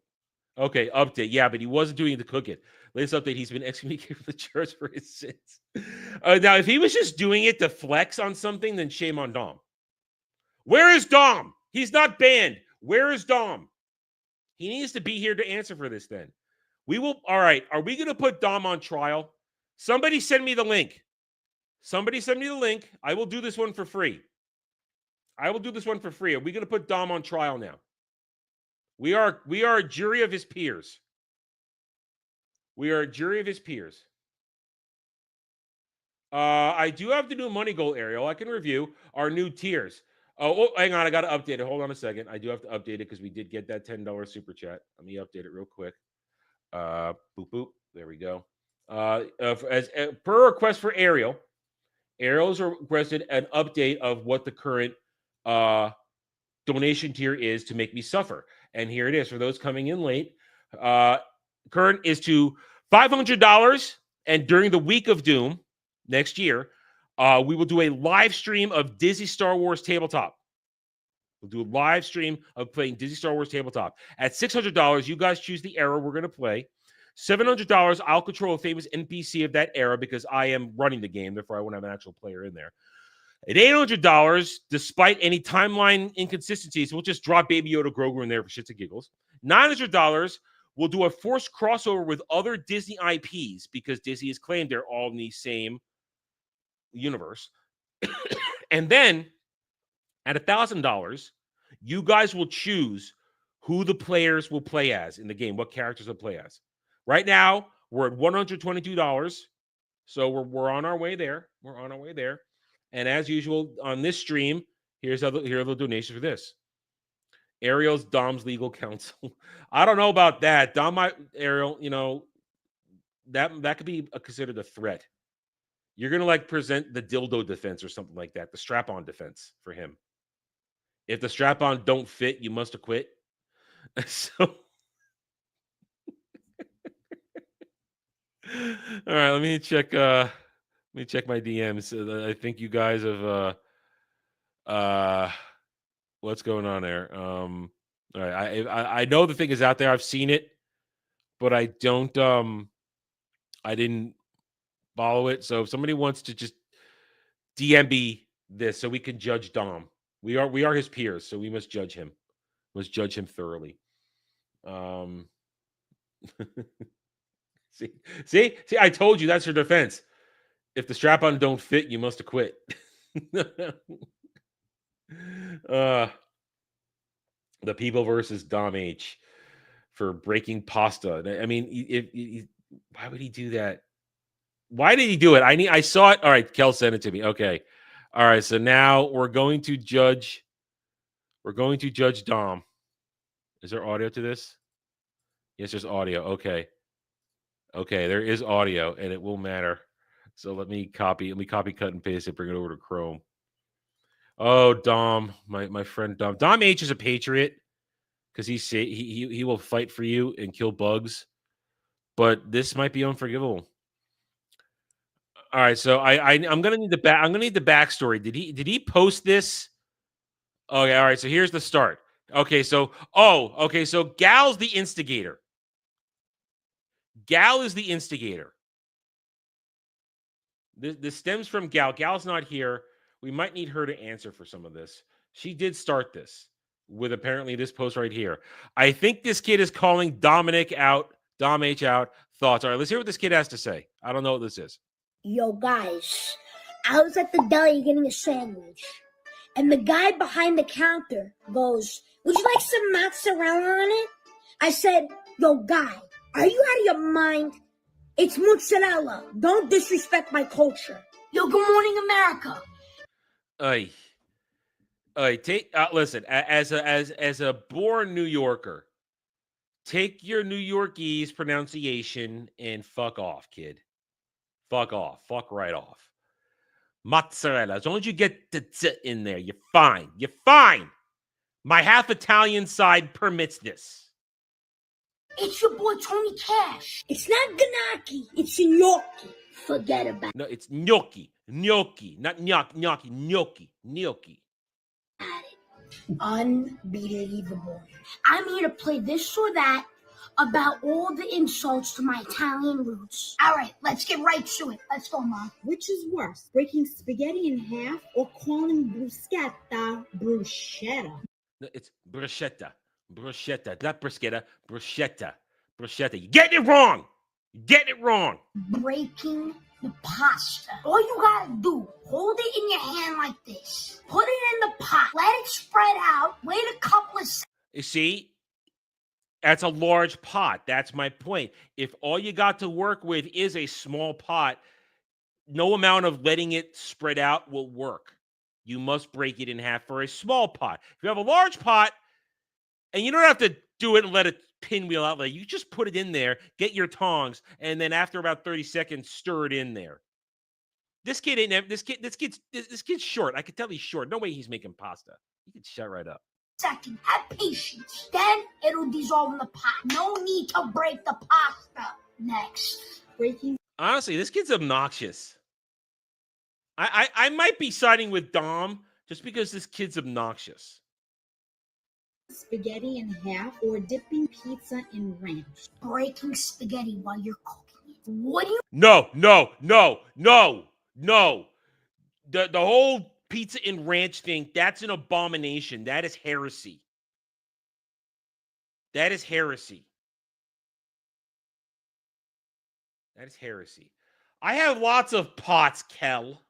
Okay, update. Yeah, but he wasn't doing it to cook it. Latest update, he's been excommunicated from the church for his sins. Now, if he was just doing it to flex on something, then shame on Dom. Where is Dom? He's not banned. Where is Dom? He needs to be here to answer for this then. All right, are we going to put Dom on trial? Somebody send me the link. Somebody send me the link. I will do this one for free. Are we going to put Dom on trial now? We are a jury of his peers. I do have the new money goal, Ariel. I can review our new tiers. Oh, hang on. I got to update it. Hold on a second. I do have to update it because we did get that $10 super chat. Let me update it real quick. Boop, boop. There we go. Per request for Ariel, Ariel's requested an update of what the current donation tier is to make me suffer. And here it is for those coming in late. Current is to $500. And during the week of Doom next year, we will do a live stream of Disney Star Wars Tabletop. We'll do a live stream of playing Disney Star Wars Tabletop. At $600, you guys choose the era we're going to play. $700, I'll control a famous NPC of that era because I am running the game. Therefore, I won't have an actual player in there. At $800, despite any timeline inconsistencies, we'll just drop Baby Yoda Grogu in there for shits and giggles. $900, we'll do a forced crossover with other Disney IPs because Disney has claimed they're all in the same universe. And then at $1,000, you guys will choose who the players will play as in the game, what characters will play as. Right now, we're at $122, so we're on our way there. And as usual on this stream, here are the donations for this. Ariel's Dom's legal counsel. I don't know about that. Ariel, that could be considered a threat. You're gonna present the dildo defense or something like that, the strap-on defense for him. If the strap-on don't fit, you must acquit. So, all right, let me check my DMs. I think you guys have what's going on there? All right, I know the thing is out there. I've seen it, but I didn't follow it. So if somebody wants to just DMB this so we can judge Dom. We are his peers, so we must judge him. Thoroughly. See, I told you that's her defense. If the strap-on don't fit, you must acquit. The people versus Dom H for breaking pasta. I mean, why would he do that? Why did he do it? I saw it. All right, Kel sent it to me. Okay. All right, so now we're going to judge Dom. Is there audio to this? Yes, there's audio. Okay, there is audio, and it will matter. So let me copy, cut, and paste it, bring it over to Chrome. Oh, Dom, my friend Dom. Dom H is a patriot because he will fight for you and kill bugs. But this might be unforgivable. All right, so I'm gonna need the backstory. Did he post this? Okay, all right. So here's the start. Okay, so Gal's the instigator. Gal is the instigator. This stems from Gal. Gal's not here. We might need her to answer for some of this. She did start this with apparently this post right here. I think this kid is calling Dom H out. Thoughts? All right, let's hear what this kid has to say. I don't know what this is. Yo, guys, I was at the deli getting a sandwich, and the guy behind the counter goes, "Would you like some mozzarella on it?" I said, "Yo, guy, are you out of your mind? It's mozzarella. Don't disrespect my culture." Yo, good morning, America. Listen, as a born New Yorker, take your New Yorkese pronunciation and fuck off, kid. Fuck off. Fuck right off. Mozzarella. As long as you get the z in there, you're fine. My half Italian side permits this. It's your boy Tony Cash. It's not gnocchi. It's gnocchi. Forget about it. No, it's gnocchi. Gnocchi. Not gnocchi. Gnocchi. Unbelievable. I'm here to play this or that about all the insults to my Italian roots. All right, let's get right to it. Let's go, Mom. Which is worse, breaking spaghetti in half or calling bruschetta bruschetta? No, it's bruschetta. Bruschetta. Not bruschetta. Bruschetta. You getting it wrong. Breaking the pasta. All you gotta do, hold it in your hand like this. Put it in the pot. Let it spread out. Wait a couple of seconds. You see, that's a large pot. That's my point. If all you got to work with is a small pot, no amount of letting it spread out will work. You must break it in half for a small pot. If you have a large pot, and you don't have to do it and let it pinwheel out, like you just put it in there, get your tongs, and then after about 30 seconds, stir it in there. This kid's short. I could tell he's short. No way he's making pasta. He could shut right up. Second, have patience. Then it'll dissolve in the pot. No need to break the pasta. Next. Breaking Honestly, this kid's obnoxious. I might be siding with Dom just because this kid's obnoxious. spaghetti in half or dipping pizza in ranch. Breaking spaghetti while you're cooking it. What do you... No. The whole pizza in ranch thing, that's an abomination. That is heresy. That is heresy. I have lots of pots, Kel,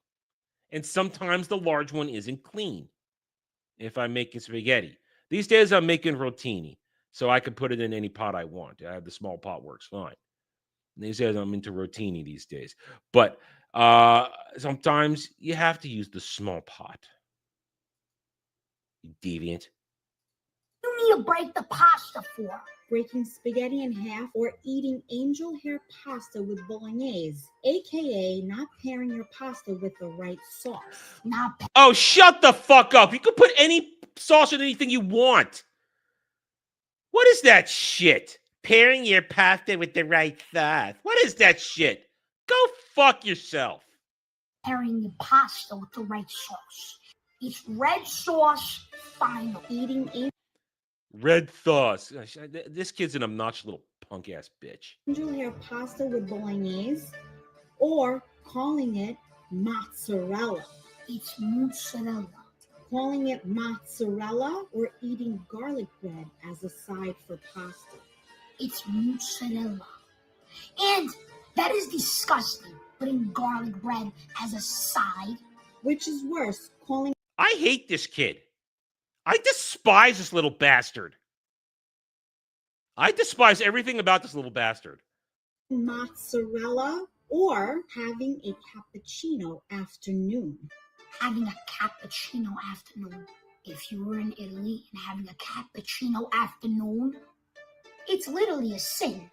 and sometimes the large one isn't clean if I'm making spaghetti. These days I'm making rotini, so I can put it in any pot I want. I have the small pot, works fine. These days I'm into rotini these days. But sometimes you have to use the small pot. You deviant. You need to break the pasta for? Breaking spaghetti in half or eating angel hair pasta with bolognese, aka not pairing your pasta with the right sauce. Oh, shut the fuck up. You can put any sauce on anything you want. What is that shit? Pairing your pasta with the right sauce. What is that shit? Go fuck yourself. Pairing your pasta with the right sauce. It's red sauce final. Eating Red sauce. Gosh, this kid's an obnoxious little punk ass bitch. angel hair pasta with bolognese, or calling it mozzarella. It's mozzarella. Calling it mozzarella or eating garlic bread as a side for pasta. It's mozzarella. And that is disgusting, putting garlic bread as a side. Which is worse, calling I hate this kid. I despise this little bastard. I despise everything about this little bastard. mozzarella or having a cappuccino afternoon. Having a cappuccino afternoon. If you were in Italy and having a cappuccino afternoon, it's literally a sin.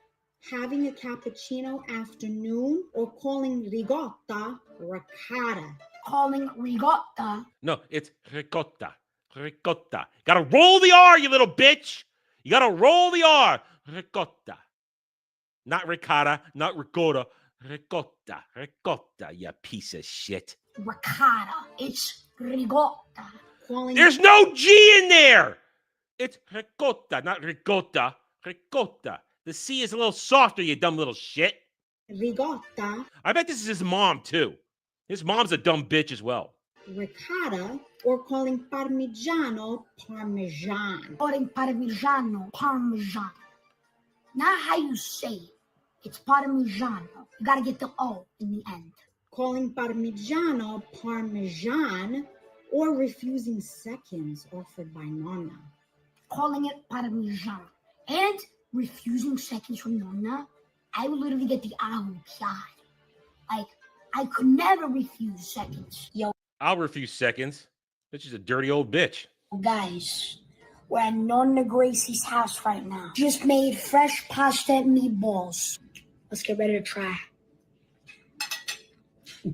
Having a cappuccino afternoon or calling ricotta ricotta. Calling ricotta. No, it's ricotta. Ricotta. Gotta roll the R, you little bitch. You gotta roll the R. Ricotta. Not ricotta, not ricotta. Ricotta. Ricotta, you piece of shit. Ricotta. It's ricotta. There's no G in there. It's ricotta, not ricotta. Ricotta. The C is a little softer, you dumb little shit. Ricotta. I bet this is his mom, too. His mom's a dumb bitch as well. Ricotta or calling parmigiano parmesan. Calling parmigiano parmesan. Not how you say it. It's parmigiano. You gotta get the O in the end. Calling parmigiano parmesan or refusing seconds offered by Nonna. Calling it parmigiano. And refusing seconds from Nonna, I would literally get the ahu side. Like, I could never refuse seconds. Yo, I'll refuse seconds. Bitch is a dirty old bitch. guys, we're at Nonna Gracie's house right now. Just made fresh pasta and meatballs. Let's get ready to try.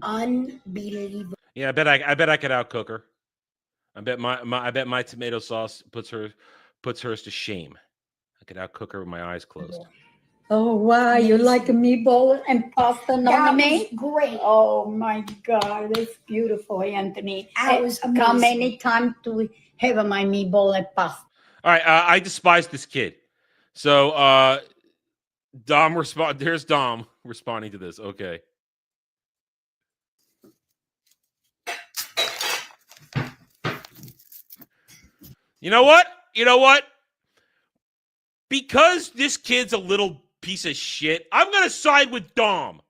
Unbelievable. Yeah, I bet I could outcook her. I bet my tomato sauce puts hers to shame. I could outcook her with my eyes closed. Oh, wow. You like a meatball and pasta, Nonna May? Great. Oh, my God. That's beautiful, Anthony. That was Come amazing. anytime to have my meatball and pasta. All right, I despise this kid. So, there's Dom responding to this. Okay. You know what? Because this kid's a little piece of shit, I'm going to side with Dom.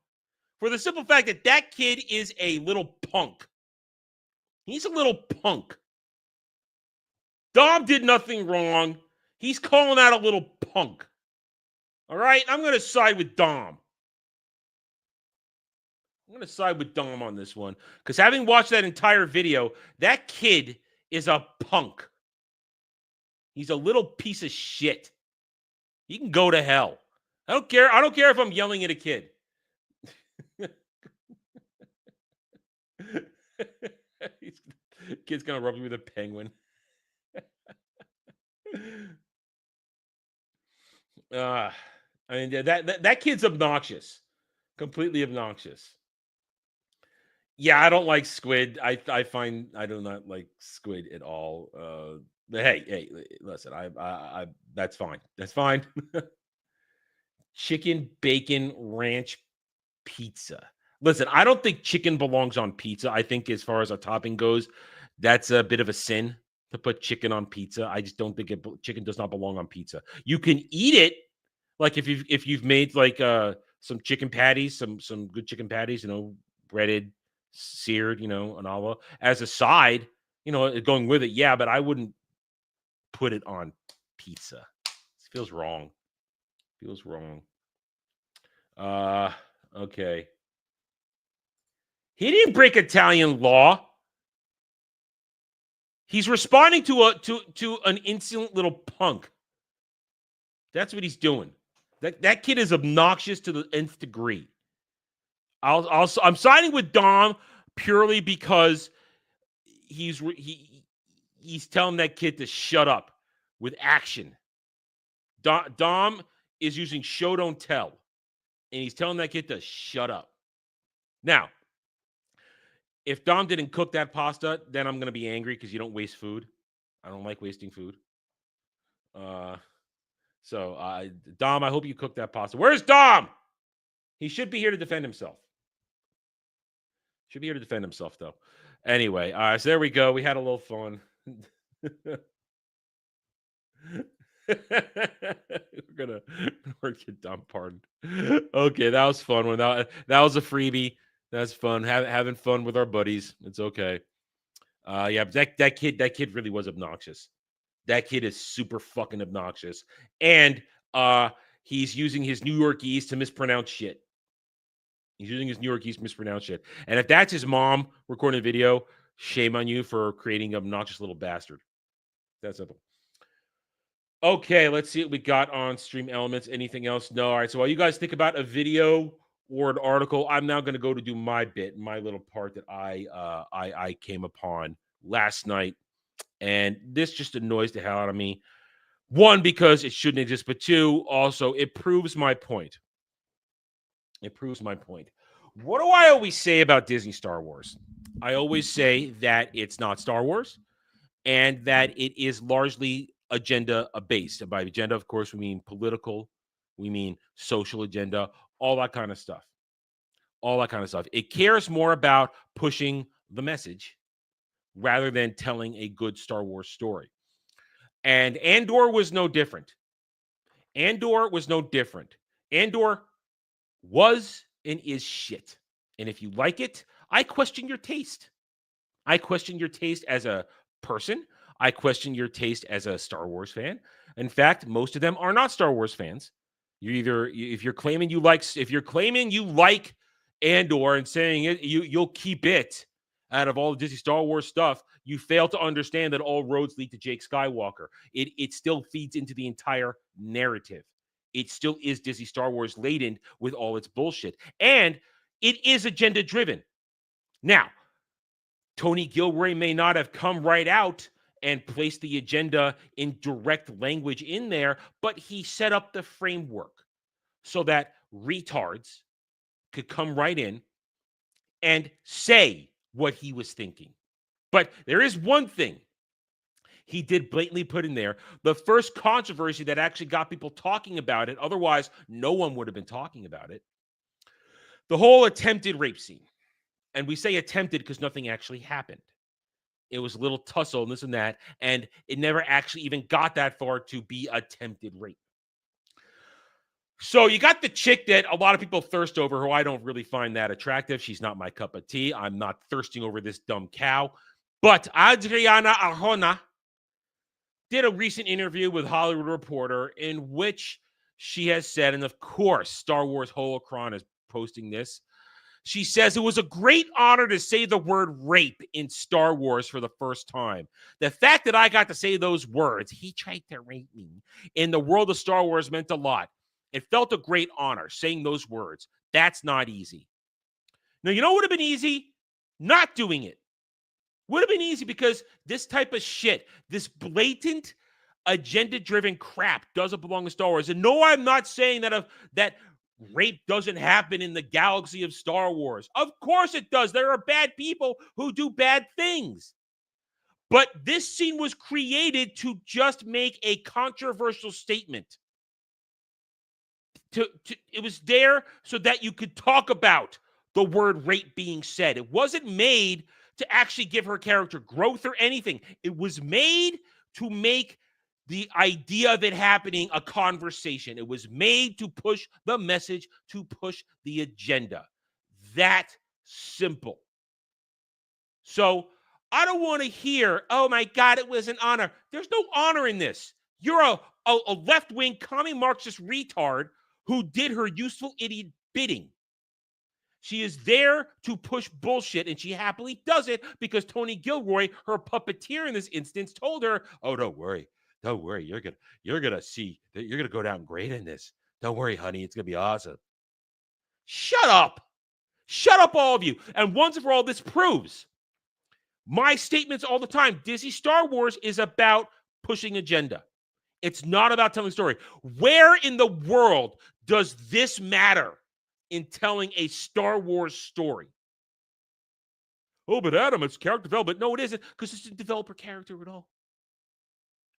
for the simple fact that that kid is a little punk. He's a little punk. Dom did nothing wrong. He's calling out a little punk. All right? I'm going to side with Dom. I'm going to side with Dom on this one. Because having watched that entire video, that kid is a punk. He's a little piece of shit. He can go to hell. I don't care. I don't care if I'm yelling at a kid. Kid's going to rub you with a penguin. I mean, that kid's obnoxious. Completely obnoxious. Yeah, I don't like squid. I do not like squid at all. But hey, listen, I that's fine. That's fine. Chicken bacon ranch pizza. Listen, I don't think chicken belongs on pizza. I think as far as a topping goes, that's a bit of a sin to put chicken on pizza. I just don't think chicken does not belong on pizza. You can eat it, like if you've made like some chicken patties, some good chicken patties, breaded, seared, an olive as a side, going with it. Yeah, but I wouldn't put it on pizza. It feels wrong. Okay. He didn't break Italian law. He's responding to an insolent little punk. That's what he's doing. That kid is obnoxious to the nth degree. I'm siding with Dom purely because he's telling that kid to shut up with action. Dom is using show don't tell, and he's telling that kid to shut up. Now, if Dom didn't cook that pasta, then I'm going to be angry because you don't waste food. I don't like wasting food. So, Dom, I hope you cooked that pasta. Where's Dom? He should be here to defend himself. Though. Anyway, so there we go. We had a little fun. We're gonna get Dom pardoned. Okay, that was fun. That was a freebie. That's fun. Having fun with our buddies. It's okay. Yeah, but that kid really was obnoxious. That kid is super fucking obnoxious. And he's using his New Yorkese to mispronounce shit. And if that's his mom recording a video, shame on you for creating an obnoxious little bastard. That's simple. Okay, let's see what we got on Stream Elements. Anything else? No. All right, so while you guys think about a video or an article, I'm now going to go to do my bit, my little part that I came upon last night. And this just annoys the hell out of me. One, because it shouldn't exist, but two, also, it proves my point. What do I always say about Disney Star Wars? I always say that it's not Star Wars and that it is largely agenda-based. And by agenda, of course, we mean political, we mean social agenda, all that kind of stuff. It cares more about pushing the message rather than telling a good Star Wars story. And Andor was no different. Andor was and is shit. And if you like it, I question your taste. I question your taste as a person. I question your taste as a Star Wars fan. In fact, most of them are not Star Wars fans. If you're claiming you like Andor and saying it, you'll keep it out of all the Disney Star Wars stuff, you fail to understand that all roads lead to Jake Skywalker. It still feeds into the entire narrative. It still is Disney Star Wars laden with all its bullshit. And it is agenda-driven. Now, Tony Gilroy may not have come right out and placed the agenda in direct language in there, but he set up the framework so that retards could come right in and say what he was thinking. But there is one thing he did blatantly put in there, the first controversy that actually got people talking about it. Otherwise, no one would have been talking about it. The whole attempted rape scene. And we say attempted because nothing actually happened. It was a little tussle and this and that, and it never actually even got that far to be attempted rape. So you got the chick that a lot of people thirst over, who I don't really find that attractive. She's not my cup of tea. I'm not thirsting over this dumb cow. But Adriana Arjona did a recent interview with Hollywood Reporter in which she has said, and of course, Star Wars Holocron is posting this. She says, it was a great honor to say the word rape in Star Wars for the first time. The fact that I got to say those words, he tried to rape me, in the world of Star Wars meant a lot. It felt a great honor saying those words. That's not easy. Now, you know what would have been easy? Not doing it. Would have been easy, because this type of shit, this blatant, agenda-driven crap doesn't belong in Star Wars. And no, I'm not saying that rape doesn't happen in the galaxy of Star Wars. Of course it does. There are bad people who do bad things. But this scene was created to just make a controversial statement. It was there so that you could talk about the word rape being said. It wasn't made to actually give her character growth or anything. It was made to make the idea of it happening a conversation. It was made to push the message, to push the agenda. That simple. So I don't want to hear, oh my God, it was an honor. There's no honor in this. You're a left-wing commie Marxist retard who did her useful idiot bidding. She is there to push bullshit, and she happily does it because Tony Gilroy, her puppeteer in this instance, told her, "Oh, don't worry, you're gonna see that you're gonna go down great in this. Don't worry, honey, it's gonna be awesome." Shut up, all of you. And once and for all, this proves my statements all the time. Disney Star Wars is about pushing agenda. It's not about telling a story. Where in the world does this matter in telling a Star Wars story? Oh, but Adam, it's character development. No, it isn't, because it didn't develop her character at all.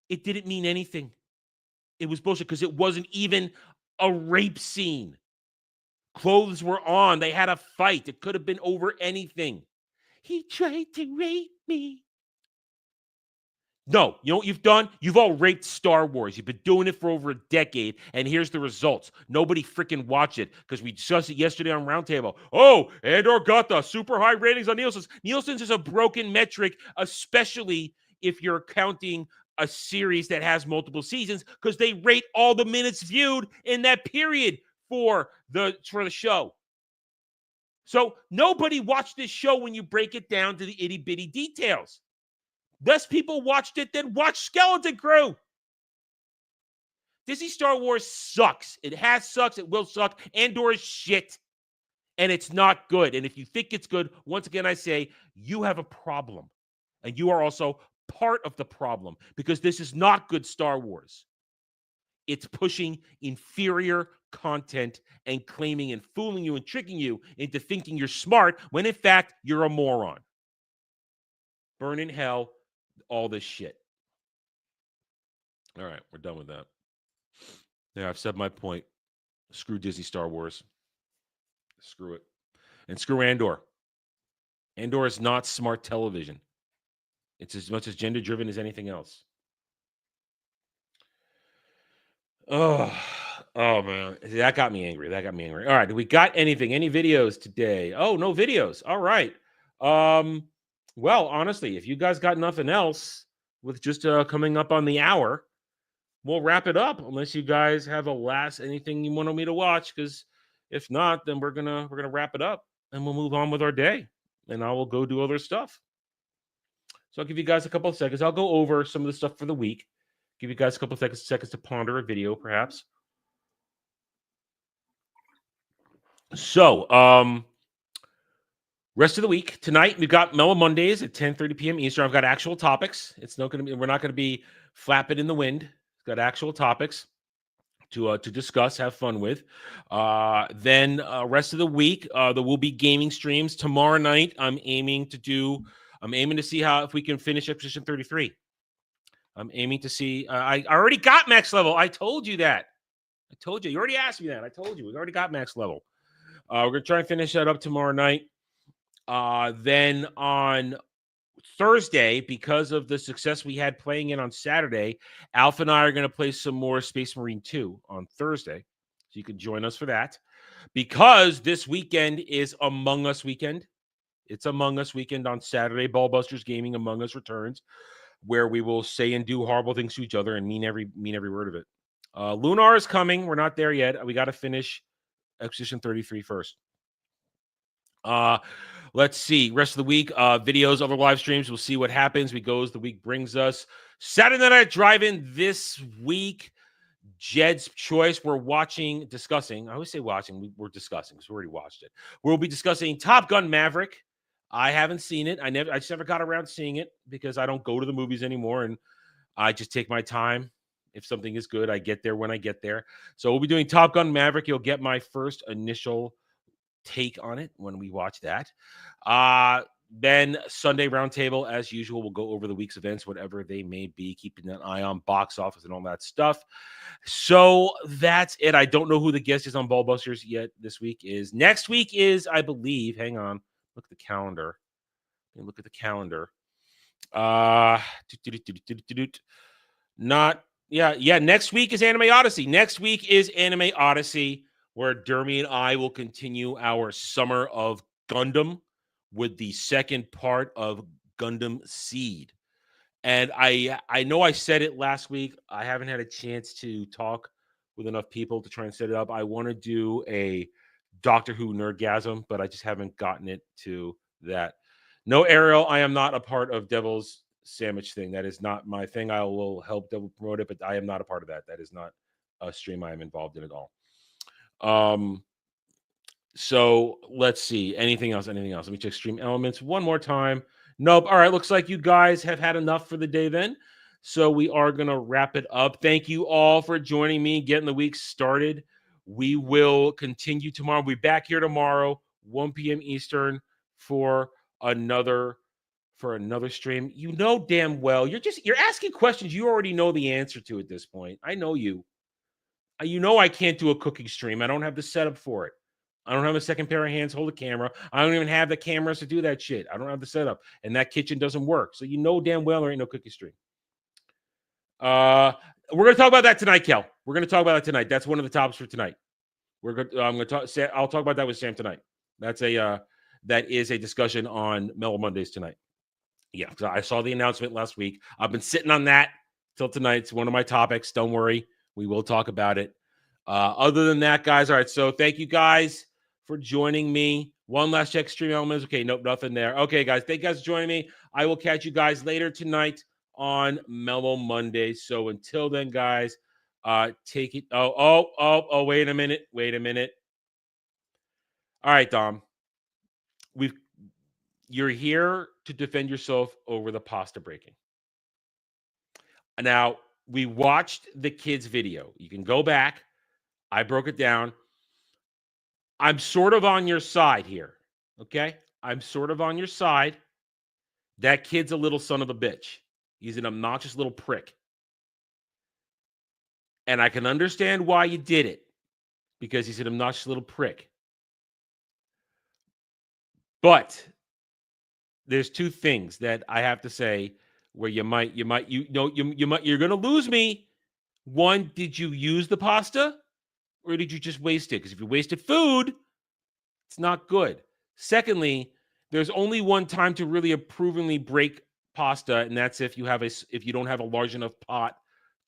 It didn't mean anything. It was bullshit because it wasn't even a rape scene. Clothes were on. They had a fight. It could have been over anything. He tried to rape me. No, you know what you've done? You've all raped Star Wars. You've been doing it for over a decade, and here's the results. Nobody freaking watched it because we discussed it yesterday on Roundtable. Oh, Andor got the super high ratings on Nielsen's. Nielsen's is a broken metric, especially if you're counting a series that has multiple seasons, because they rate all the minutes viewed in that period for the show. So nobody watched this show when you break it down to the itty-bitty details. Less people watched it than watched Skeleton Crew. Disney Star Wars sucks. It has sucks. It will suck. Andor is shit. And it's not good. And if you think it's good, once again, I say, you have a problem. And you are also part of the problem, because this is not good Star Wars. It's pushing inferior content and claiming and fooling you and tricking you into thinking you're smart when, in fact, you're a moron. Burn in hell. All this shit. All right, we're done with that. Yeah, I've said my point. Screw Disney Star Wars. Screw it. And screw Andor. Andor is not smart television. It's as much as gender-driven as anything else. Oh man. That got me angry. All right, do we got anything? Any videos today? Oh, no videos. All right. Well, honestly, if you guys got nothing else with just coming up on the hour, we'll wrap it up. Unless you guys have anything you want me to watch, because if not, then we're gonna wrap it up and we'll move on with our day, and I will go do other stuff. So I'll give you guys a couple of seconds. I'll go over some of the stuff for the week. Give you guys a couple of seconds to ponder a video, perhaps. So, rest of the week tonight, we've got Mellow Mondays at 10:30 p.m. Eastern. I've got actual topics. We're not going to be flapping in the wind. It's got actual topics to discuss, have fun with. Then rest of the week, there will be gaming streams. Tomorrow night, I'm aiming to see if we can finish Expedition 33. I'm aiming to see. I already got max level. I told you that. I told you. You already asked me that. I told you. We already got max level. We're going to try and finish that up tomorrow night. Then on Thursday, because of the success we had playing it on Saturday, Alpha and I are going to play some more Space Marine 2 on Thursday. So you could join us for that. Because this weekend is Among Us weekend. It's Among Us weekend on Saturday. Ballbusters Gaming Among Us returns, where we will say and do horrible things to each other and mean every word of it. Lunar is coming. We're not there yet. We got to finish Expedition 33 first. Let's see. Rest of the week, videos, other live streams. We'll see what happens. We go as the week brings us. Saturday Night Drive-In this week. Jed's Choice. We're discussing. I always say watching. We're discussing because we already watched it. We'll be discussing Top Gun Maverick. I haven't seen it. I just never got around to seeing it because I don't go to the movies anymore, and I just take my time. If something is good, I get there when I get there. So we'll be doing Top Gun Maverick. You'll get my first initial take on it when we watch that. Then Sunday Roundtable, as usual, we'll go over the week's events, whatever they may be, keeping an eye on box office and all that stuff. So that's it. I don't know who the guest is on Ballbusters yet this week is. Next week is, I believe, hang on, look at the calendar. Look at the calendar. Next week is Anime Odyssey. Next week is Anime Odyssey, where Dermy and I will continue our summer of Gundam with the second part of Gundam Seed. And I know I said it last week. I haven't had a chance to talk with enough people to try and set it up. I want to do a Doctor Who Nerdgasm, but I just haven't gotten it to that. No, Ariel, I am not a part of Devil's Sandwich thing. That is not my thing. I will help Devil promote it, but I am not a part of that. That is not a stream I am involved in at all. So let's see. Anything else? Let me check stream elements one more time. Nope. All right. Looks like you guys have had enough for the day then. So we are going to wrap it up. Thank you all for joining me, getting the week started. We will continue tomorrow. We'll be back here tomorrow, 1 p.m. Eastern for another stream. You know damn well. You're asking questions you already know the answer to at this point. I know you. You know I can't do a cooking stream. I don't have the setup for it. I don't have a second pair of hands hold a camera. I don't even have the cameras to do that shit. I don't have the setup. And that kitchen doesn't work. So you know damn well there ain't no cooking stream. We're going to talk about that tonight, Kel. We're going to talk about that tonight. That's one of the topics for tonight. I'll talk about that with Sam tonight. That is a discussion on Mellow Mondays tonight. Yeah, so I saw the announcement last week. I've been sitting on that till tonight. It's one of my topics. Don't worry. We will talk about it. Other than that, guys, all right, so thank you guys for joining me. One last check, stream elements. Okay, nope, nothing there. Okay, guys, thank you guys for joining me. I will catch you guys later tonight on Mellow Monday. So until then, guys, take it. Oh, wait a minute. All right, Dom. You're here to defend yourself over the pasta breaking. Now, we watched the kids' video. You can go back. I broke it down. I'm sort of on your side here, okay? I'm sort of on your side. That kid's a little son of a bitch. He's an obnoxious little prick. And I can understand why you did it, because he's an obnoxious little prick. But there's two things that I have to say where you're going to lose me. One, did you use the pasta or did you just waste it? Because if you wasted food, it's not good. Secondly, there's only one time to really approvingly break pasta, and that's if you don't have a large enough pot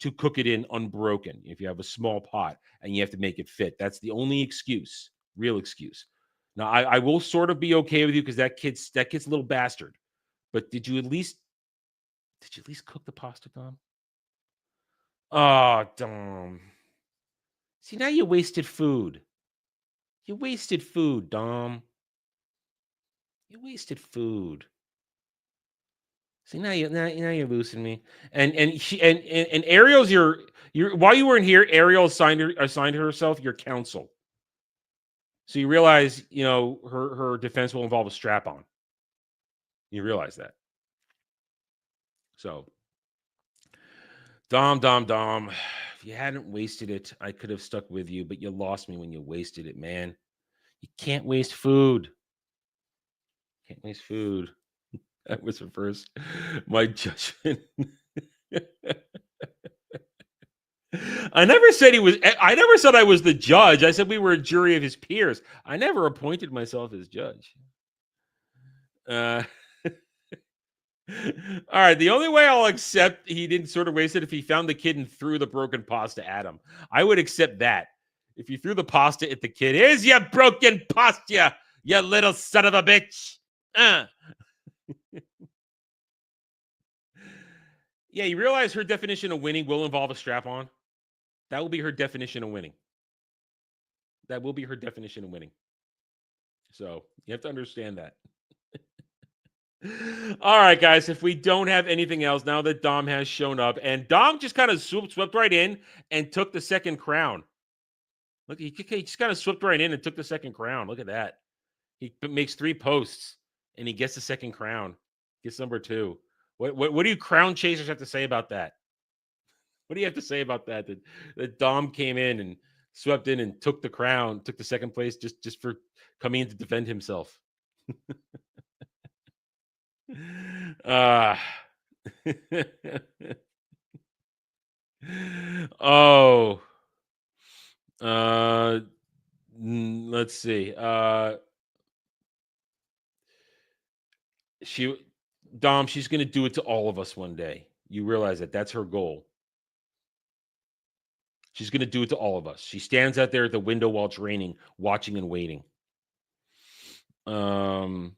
to cook it in unbroken. If you have a small pot and you have to make it fit, that's the only excuse, real excuse. Now, I will sort of be okay with you because that kid's a little bastard. But did you at least cook the pasta, Dom? Oh, Dom. See, now you wasted food. You wasted food, Dom. You wasted food. See, now you're losing me. And Ariel's your while you weren't here, Ariel assigned herself your counsel. So you realize, her defense will involve a strap-on. You realize that. So, Dom, if you hadn't wasted it, I could have stuck with you, but you lost me when you wasted it, man. You can't waste food. Can't waste food. That was reverse my judgment. I never said he was. I never said I was the judge. I said we were a jury of his peers. I never appointed myself as judge. All right. The only way I'll accept he didn't sort of waste it if he found the kid and threw the broken pasta at him. I would accept that. If you threw the pasta at the kid, here's your broken pasta, you little son of a bitch. Yeah, you realize her definition of winning will involve a strap-on? That will be her definition of winning. That will be her definition of winning. So you have to understand that. All right, guys, if we don't have anything else, now that Dom has shown up, and Dom just kind of swept right in and took the second crown. Look, he just kind of swept right in and took the second crown. Look at that. He makes 3 posts, and he gets the second crown. Gets number 2. What do you crown chasers have to say about that? What do you have to say about that? That Dom came in and swept in and took the crown, took the second place just for coming in to defend himself. Oh. Let's see. She's going to do it to all of us one day. You realize that that's her goal. She's going to do it to all of us. She stands out there at the window while it's raining, watching and waiting. So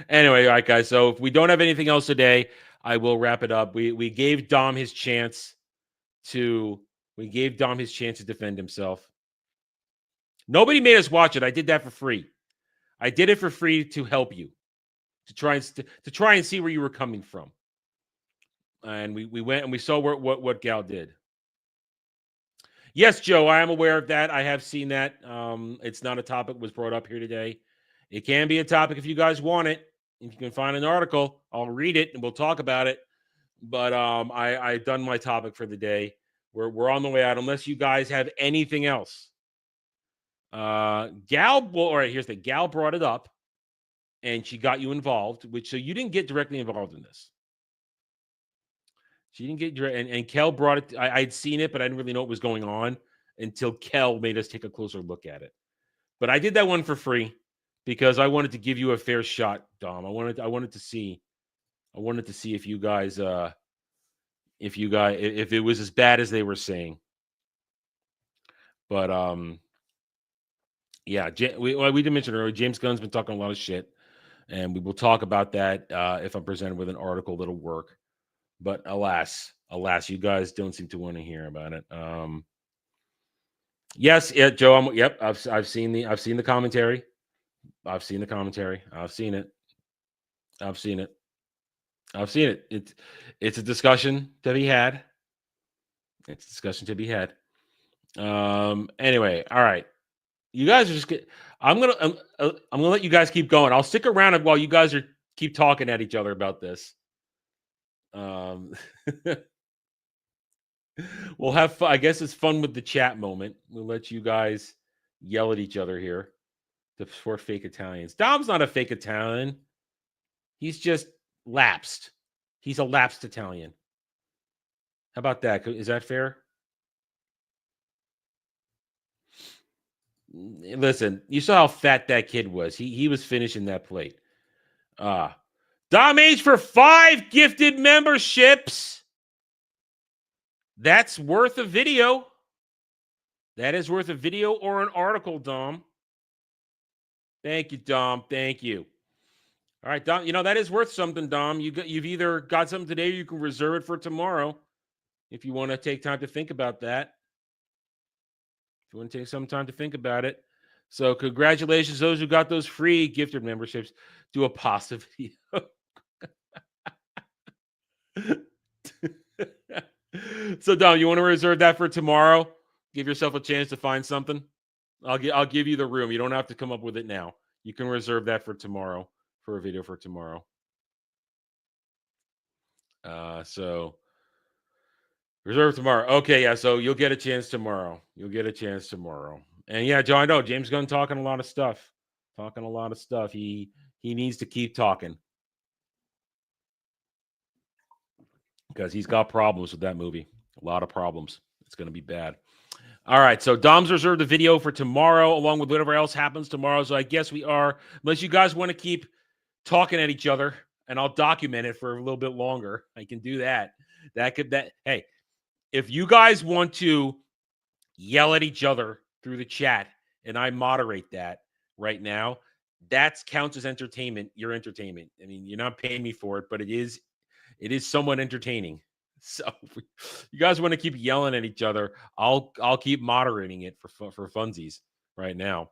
anyway, all right, guys. So if we don't have anything else today, I will wrap it up. We gave Dom his chance to defend himself. Nobody made us watch it. I did that for free. I did it for free to help you, to try and see where you were coming from. And we went and we saw what Gal did. Yes, Joe, I am aware of that. I have seen that. It's not a topic was brought up here today. It can be a topic if you guys want it. If you can find an article, I'll read it and we'll talk about it. But I've done my topic for the day. We're on the way out unless you guys have anything else. Gal, all right, here's the Gal brought it up and she got you involved, so you didn't get directly involved in this. She didn't get and Kel brought it. I'd seen it, but I didn't really know what was going on until Kel made us take a closer look at it. But I did that one for free because I wanted to give you a fair shot, Dom. I wanted to see if you guys if it was as bad as they were saying. But yeah, we did mention earlier, James Gunn's been talking a lot of shit, and we will talk about that if I'm presented with an article that'll work. But alas, you guys don't seem to want to hear about it. Yes, yeah, Joe. I've seen the commentary. I've seen it. It's a discussion to be had. Anyway, all right. You guys are just I'm gonna let you guys keep going. I'll stick around while you guys keep talking at each other about this. We'll have fun. I guess it's fun with the chat moment. We'll let you guys yell at each other here. The four fake Italians. Dom's not a fake Italian. He's just lapsed. He's a lapsed Italian. How about that? Is that fair? Listen, you saw how fat that kid was. He was finishing that plate. Dom H for 5 gifted memberships. That's worth a video. That is worth a video or an article, Dom. Thank you, Dom. Thank you. All right, Dom. You know, that is worth something, Dom. You've either got something today or you can reserve it for tomorrow if you want to take time to think about that. If you want to take some time to think about it. So congratulations, those who got those free gifted memberships. Do a pasta video. So, Dom, you want to reserve that for tomorrow? Give yourself a chance to find something. I'll give you the room. You don't have to come up with it now. You can reserve that for tomorrow, for a video for tomorrow. So reserve tomorrow. Okay, yeah. So you'll get a chance tomorrow. And yeah, Joe, I know James Gunn talking a lot of stuff. He needs to keep talking because he's got problems with that movie. A lot of problems. It's going to be bad. All right, so Dom's reserved the video for tomorrow, along with whatever else happens tomorrow. So I guess we are, unless you guys want to keep talking at each other, and I'll document it for a little bit longer. I can do that. Hey, if you guys want to yell at each other through the chat, and I moderate that right now, that counts as entertainment. Your entertainment. I mean, you're not paying me for it, but it is somewhat entertaining. So if you guys want to keep yelling at each other, I'll keep moderating it for funsies right now.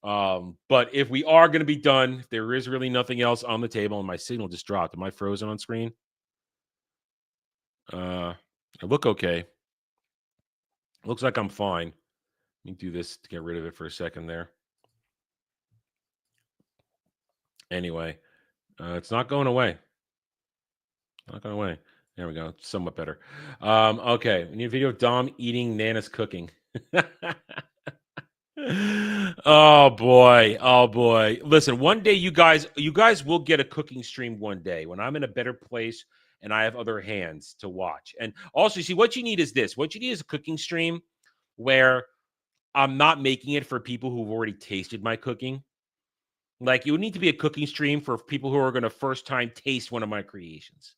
But if we are going to be done, if there is really nothing else on the table, and my signal just dropped. Am I frozen on screen? I look okay. Looks like I'm fine. Let me do this to get rid of it for a second there. Anyway, it's not going away. Not going away. There we go. It's somewhat better. Okay. We need a video of Dom eating Nana's cooking. Oh boy. Listen, one day you guys will get a cooking stream one day when I'm in a better place and I have other hands to watch. And also, see, what you need is this. What you need is a cooking stream where I'm not making it for people who've already tasted my cooking. Like, you would need to be a cooking stream for people who are going to first time taste one of my creations.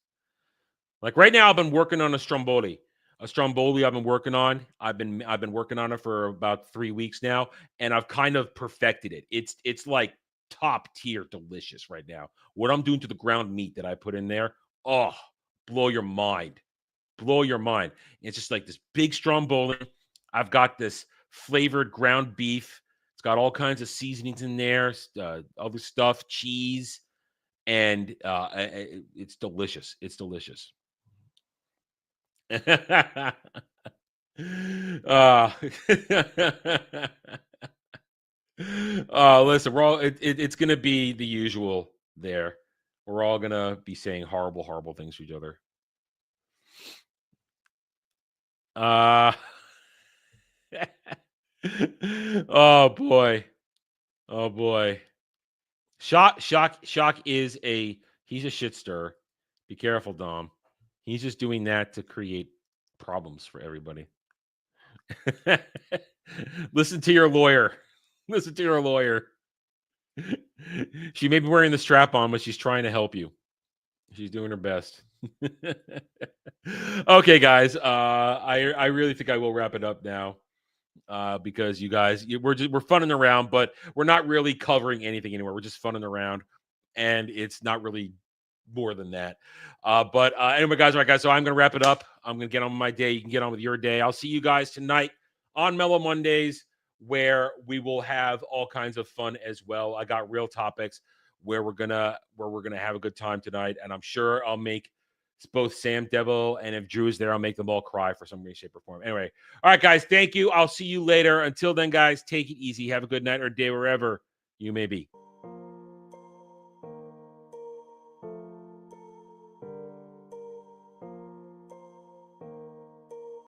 Like right now, I've been working on a stromboli. I've been working on. I've been working on it for about 3 weeks now, and I've kind of perfected it. It's like top tier delicious right now. What I'm doing to the ground meat that I put in there, oh, blow your mind. Blow your mind. It's just like this big stromboli. I've got this flavored ground beef. It's got all kinds of seasonings in there, other stuff, cheese, and it's delicious. It's delicious. Listen, we're all it's gonna be the usual there. We're all gonna be saying horrible things to each other. Oh boy. Shock is he's a shit stirrer. Be careful, Dom. He's just doing that to create problems for everybody. Listen to your lawyer. Listen to your lawyer. She may be wearing the strap on, but she's trying to help you. She's doing her best. Okay, guys. I really think I will wrap it up now. Because you guys, we're funning around, but we're not really covering anything anymore. We're just funning around, and it's not really more than that. But anyway, guys, all right, guys. So I'm gonna wrap it up. I'm gonna get on with my day. You can get on with your day. I'll see you guys tonight on Mellow Mondays, where we will have all kinds of fun as well. I got real topics where we're gonna have a good time tonight, and I'm sure I'll make both Sam Devil and if Drew is there, I'll make them all cry for some way, shape, or form. Anyway, all right, guys, thank you. I'll see you later. Until then, guys, take it easy. Have a good night or day wherever you may be.